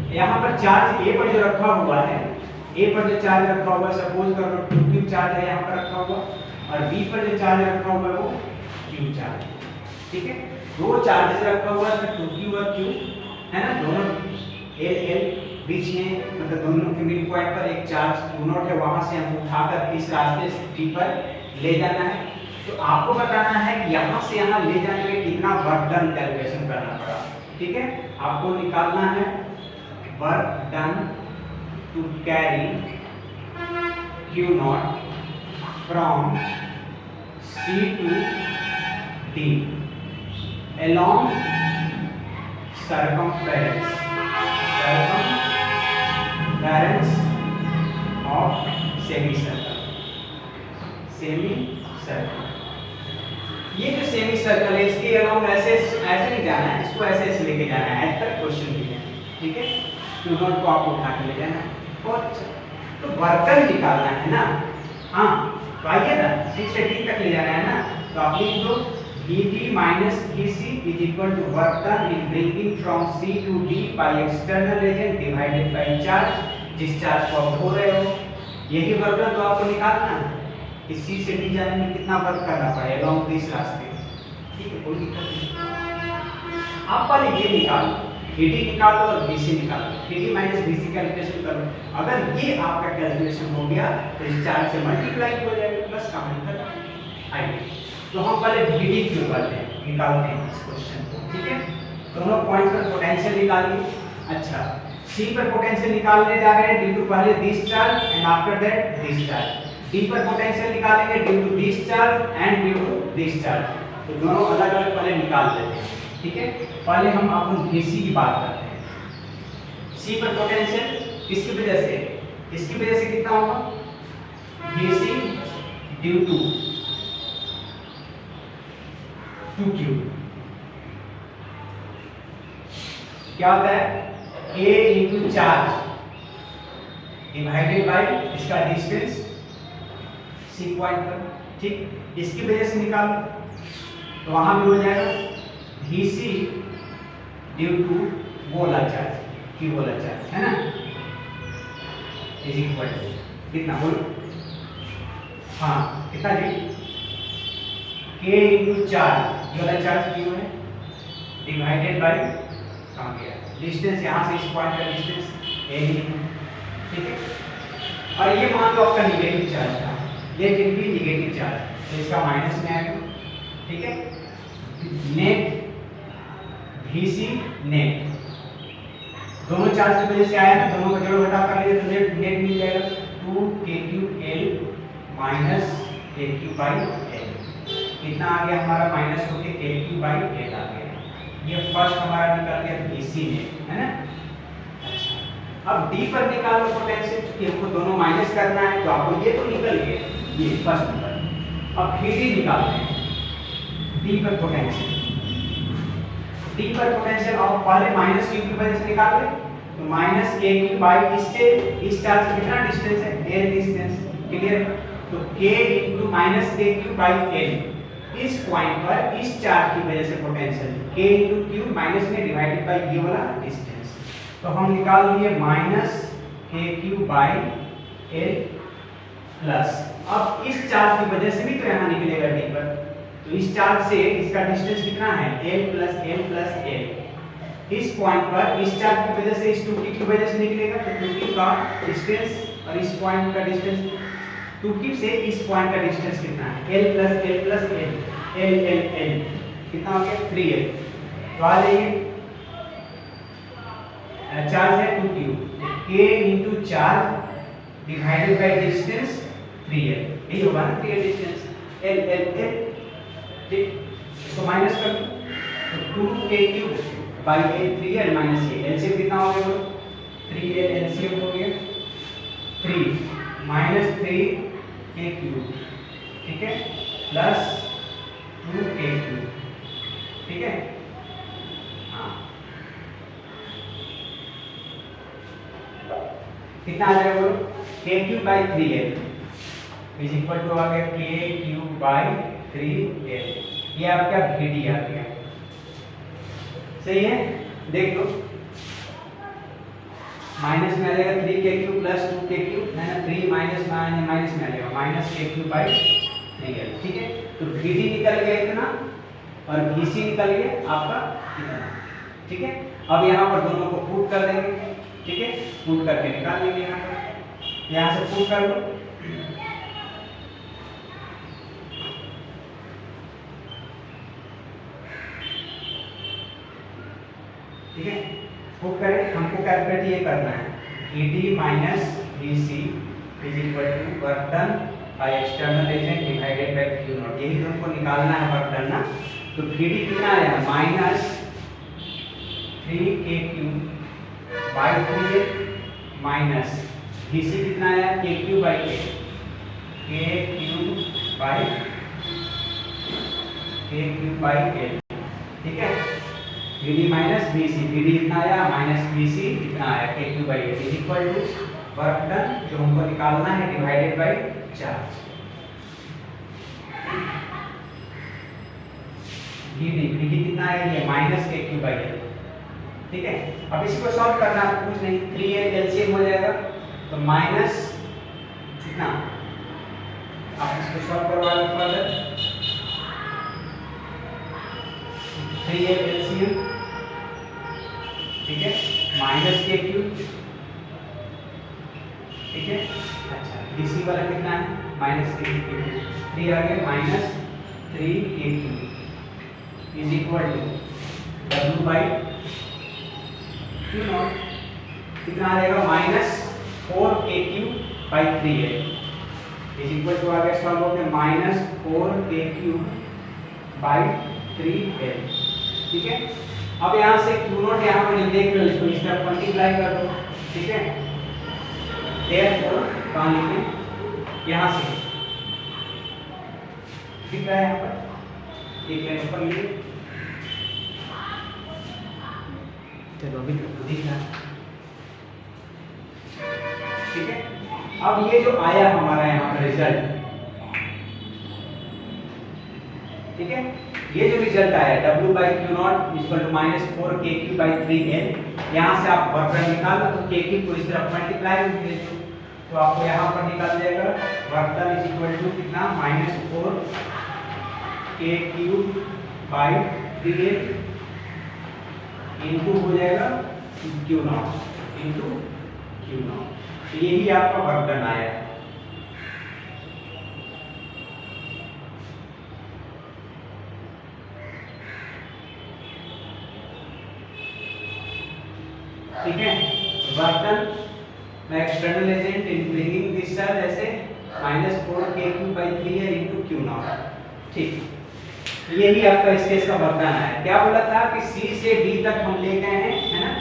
यहाँ पर चार्ज A पर जो रखा हुआ है, A पर जो चार्ज रखा हुआ है, सपोज कर लो 2Q चार्ज है यहाँ पर रखा हुआ, और B पर जो चार्ज रखा हुआ है वो Q चार्ज। ठीक है, दो चार्जेस रखा हुआ है 2Q और Q है ना, दोनों L बीच में, मतलब दोनों के मिड पॉइंट पर एक चार्ज Q नॉट है, वहां से हमको उठाकर इस रास्ते से D पर ले जाना है। तो आपको बताना है कि यहाँ से यहाँ ले जाने में कितना वर्क डन कैलकुलेशन करना पड़ा। ठीक है, आपको निकालना है work done to carry Q not from C to D along circumference of semicircle। ये जो सेमी सर्कल है इसके अराउंड ऐसे नहीं जाना है, इसको ऐसे लेके जाना है, एज तक क्वेश्चन दिया है। ठीक है, Q नॉट को आपको उठा के ले जाना है। बहुत अच्छा, तो वर्क डन निकालना है ना, हाँ, तो आइए ना, C से D तक ले जाना है ना, तो आप लिख दो BD minus BC is equal to work done in bringing from C to D by external agent divided by charge, जिस चार्ज को आप हो रहे हो। यही वर्क डन तो आपको निकालना है कि C से D जाने में कितना वर्क करना पड़ेगा लॉन्ग दिस रास्ते। ठीक है, कोई दिक्कत नहीं। आप पहले ये निकालो, AD निकालो और BC निकालो, AD माइनस BC कैलकुलेशन करो। अगर ये आपका कैलकुलेशन हो गया तो इस चार्ज से मल्टीप्लाई हो जाएगा, प्लस का मतलब आइए। तो हम पहले BD क्यों करते हैं, निकालते हैं इस क्वेश्चन को। ठीक है, दोनों पॉइंट पर पोटेंशियल निकालिए। अच्छा, C पर पोटेंशियल निकालने जा रहे हैं ड्यू टू पहले this charge and after that this charge. D पर पोटेंशियल निकालेंगे due to this charge and due to this charge. तो दोनों अलग अलग पहले निकाल लेते हैं। ठीक है, पहले हम अपन BC की बात करते हैं। C पर पोटेंशियल किसकी वजह से, इसकी वजह से कितना होगा, BC ड्यू टू 2Q क्या होता है, A into charge divided bye इसका डिस्टेंस C पॉइंट पर। ठीक, इसकी वजह से निकालो तो वहां भी हो जाएगा Vc ड्यू टू गोला चार्ज, क्यू गोला चार्ज है ना, इज इक्वल टू कितना बोलो, हाँ कितना जी, k इंटू चार्ज, ये वाला चार्ज क्यू है, डिवाइडेड बाय कम किया डिस्टेंस, यहाँ से इस पॉइंट का डिस्टेंस a ही है, ठीक है। और ये मान लो आपका निगेटिव चार्ज था, ये भी निगेटिव चार्ज, तो इसका माइनस में आएगा, ठीक है। नेट Vc नेट दोनों चार्ज की वजह से आया ना, दोनों का जोड़ घटा कर लीजिए तो नेट नेट मिल जाएगा 2kql minus kq by l, कितना आ गया हमारा, माइनस होके kq बाई l आ गया, ये फर्स्ट हमारा निकल गया Vc नेट है ना। अच्छा अब d पर निकाल लो पोटेंशियल, क्योंकि हमको दोनों माइनस करना है, तो आपको ये तो निकल गया, ये फर्स्ट नंबर। अब d निकालते हैं, d पर पोटेंशियल, d पर पोटेंशियल और पहले माइनस q की वजह से निकाल रहे, तो माइनस kq बाई इससे इस चार्ज से कितना डिस्टेंस है, l डिस्टेंस, क्लियर। तो k into minus kq by l, इस पॉइंट पर इस चार्ज की वजह से potential k into q minus में डिवाइडेड बाई ये वाला डिस्टेंस, तो हम निकाल लिए minus kq by l plus, अब इस चार्ज की वजह से भी तो यहाँ निकलेगा d पर, तो इस चार्ज से इसका डिस्टेंस कितना है, l प्लस l, इस पॉइंट पर इस चार्ज की वजह से इस 2t की वजह से निकलेगा, तो 2t का डिस्टेंस और इस पॉइंट का डिस्टेंस, 2t से इस पॉइंट का डिस्टेंस कितना है, l प्लस l, कितना हो गया 3l, तो आ जाइए चार्ज है 2q, k into charge divided by distance 3l, यही होगा ना 3l डिस्टेंस, l, ठीक, इसको माइनस कर दो, तो 2kq by a 3l minus a, LCM कितना हो गया, 3l एलसीएम हो गया 3 माइनस 3kq, ठीक है, प्लस 2kq, ठीक है, हाँ कितना आ जाएगा बोलो, kq by 3l is equal to आ गया kq बाई 3l, ये आपका Vd आ गया, सही है, देख लो माइनस में आ जाएगा 3kq प्लस 2kq, है ना, 3 माइनस माइनस में आ जाएगा माइनस kq बाई 3l, ठीक है। तो Vd निकल गया इतना और Vc निकल गया आपका इतना, ठीक है। अब यहाँ पर दोनों को पुट कर देंगे, ठीक है, पुट करके निकाल लेंगे, यहाँ से पुट कर लो, ठीक है, पुट करें, हमको कैलकुलेट ये करना है, Ed minus Vc is equal to work done by external agent divided by Q naught, यही तो हमको निकालना है वर्क डन ना। तो Vd कितना आया, minus 3kq by 3l minus Vc कितना आया, kq by k, kq by l, ठीक है। Vd माइनस Vc, Vd इतना आया माइनस Vc इतना आया, kq by l is equal to work done जो हमको निकालना है डिवाइडेड बाय चार्ज। Vd कितना है, ये माइनस kq बाई l, ठीक है। अब इसको सॉल्व करना है, कुछ नहीं, 3l एलसीएम हो जाएगा, तो माइनस कितना, आप इसको सॉल्व करवा लो फर्दर, 3l एलसीएम, ठीक है, माइनस kq, ठीक है। अच्छा Vc वाला कितना है, माइनस kq, 3 आ गया minus 3kq is equal to w by q not, कितना आ जाएगा, minus 4kq by 3l is equal to आ गया, सॉल्व होते हैं माइनस 4kq बाई 3l, ठीक है। अब यहाँ से q नॉट यहाँ पर देख लो, इसको इस तरफ मल्टीप्लाई कर दो, ठीक है। देयरफॉर कहाँ लिखें, यहाँ से दिख रहा है, यहाँ पर एक लाइन ऊपर लिखे, चलो अभी दिख रहा है, ठीक है। अब ये जो आया हमारा यहाँ पर रिजल्ट, ठीक है। ये जो रिजल्ट आया W by Q naught equal to -4 KQ by 3L, यहाँ से आप वर्क डन निकाल लो तो KQ को इस तरफ मल्टीप्लाई में भेज दो तो आपको यहाँ पर निकल जाएगा work done is equal to कितना -4 KQ by 3L इनटू हो जाएगा Q naught into Q naught. तो यही आपका वर्क डन आया है। ठीक है, work done by external agent in bringing this charge ऐसे -4 KQ by 3L into Q not. ठीक, यही आपका इस केस का वर्क डन है। क्या बोला था कि C से D तक हम ले गए हैं, है ना,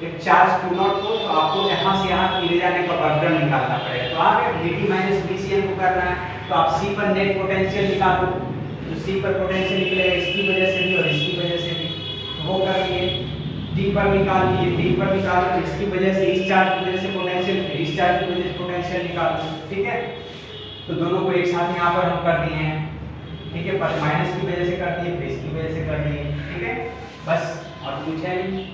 एक चार्ज Q नॉट को, तो आपको यहाँ से यहाँ ले जाने का वर्क डन निकालना पड़ेगा। तो आगे VT माइनस BCM को करना है तो आप C पर नेट पोटेंशियल निकालो, तो C पर पोटेंशियल निकलेगा इसकी वजह से भी और इसकी वजह से भी, वो कर लिए। D पर निकाल लिए, D पर निकालो तो इसकी वजह से इस चार्ज की वजह से पोटेंशियल, फिर इस चार्ज की वजह से पोटेंशियल निकालो। ठीक है, तो दोनों को एक साथ यहाँ पर हम कर दिए हैं। ठीक है, पर माइनस की वजह से कर दिए, फिर इसकी वजह से कर दिए। ठीक है, बस और कुछ है नहीं।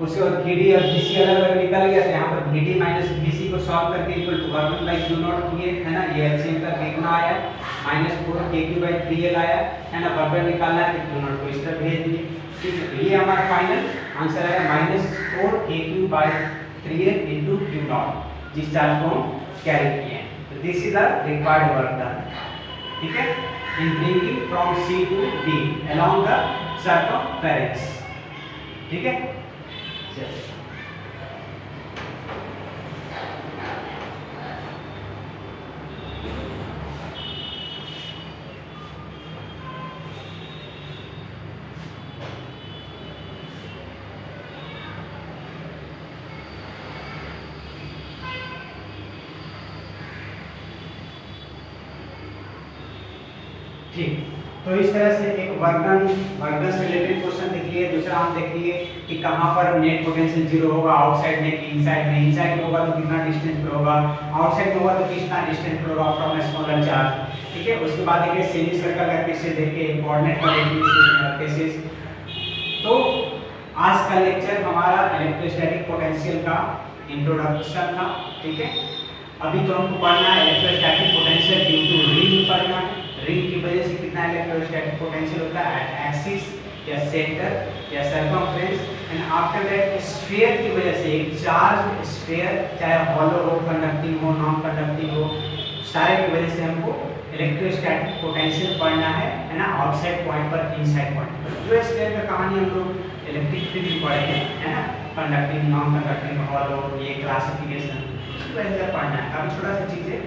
उसके बाद VD और BC अलग अलग निकल गया, तो यहाँ पर VD माइनस BC को सॉल्व करके equal to work done by Q naught किए, है ना, ये एलसीएम का कितना आया -4 KQ by 3L आया, है ना, वर्क डन निकालना है तो Q नॉट को इस तरह भेज दिए। ठीक है, तो ये हमारा फाइनल आंसर आया -4 KQ by 3L into Q not, जिस चार्ज को हम कैरी किए हैं। तो this is the required work done. ठीक है, इन bringing from C to D along the circumference। ठीक है, चलिए ठीक, तो इस तरह से एक वर्क डन से रिलेटेड क्वेश्चन देख लिए। दूसरा हम देख लिए कि कहाँ पर नेट पोटेंशियल जीरो होगा, आउटसाइड में कि इनसाइड में। इनसाइड में होगा तो कितना डिस्टेंस पर होगा, आउटसाइड में होगा तो कितना डिस्टेंस पर होगा फ्रॉम ए स्मॉलर चार्ज। ठीक है, उसके बाद एक सेमी सर्कल का केसेस देखे, कोऑर्डिनेट का केसेस। तो आज का लेक्चर हमारा इलेक्ट्रोस्टैटिक पोटेंशियल का इंट्रोडक्शन था। ठीक है, अभी तो हमको पढ़ना है electrostatic potential due to ring पढ़ना है। रिंग की वजह से कितना इलेक्ट्रोस्टैटिक पोटेंशियल होता है एट एक्सिस या सेंटर या circumference, and after that sphere की वजह से एक चार्ज स्फीयर, चाहे हॉलो हो, कंडक्टिंग हो, नॉन कंडक्टिंग हो, सारे की वजह से हमको इलेक्ट्रोस्टैटिक पोटेंशियल पढ़ना है ना, आउटसाइड पॉइंट पर, इनसाइड पॉइंट पर। जो स्फीयर का कहानी हम लोग इलेक्ट्रिक फील्ड पढ़े हैं, है ना, कंडक्टिंग, नॉन कंडक्टिंग, हॉलो, ये क्लासिफिकेशन वैसे पढ़ना है, काफी छोटा सा चीज है।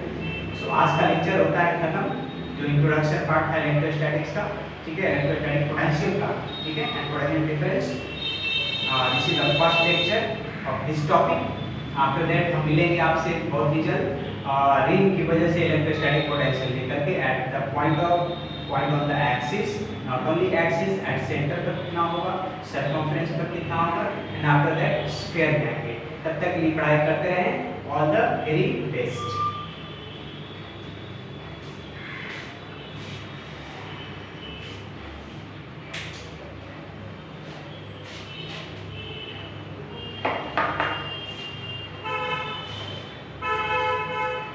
सो आज का लेक्चर होता है खत्म, जो इंट्रोडक्शन पार्ट है इलेक्ट्रोस्टैटिक्स का। ठीक है, इलेक्ट्रोस्टैटिक पोटेंशियल का। ठीक है, and potential difference. This is the first lecture of this topic. After that हम मिलेंगे आपसे बहुत ही जल्द रिंग की वजह से इलेक्ट्रोस्टैटिक पोटेंशियल लेकर के at the point on the axis, not only axis, at centre पर कितना होगा, सर्कमफ्रेंस पर कितना होगा, एंड आफ्टर दैट स्फीयर जाएंगे। तब तक ये पढ़ाई करते रहें। All the very best.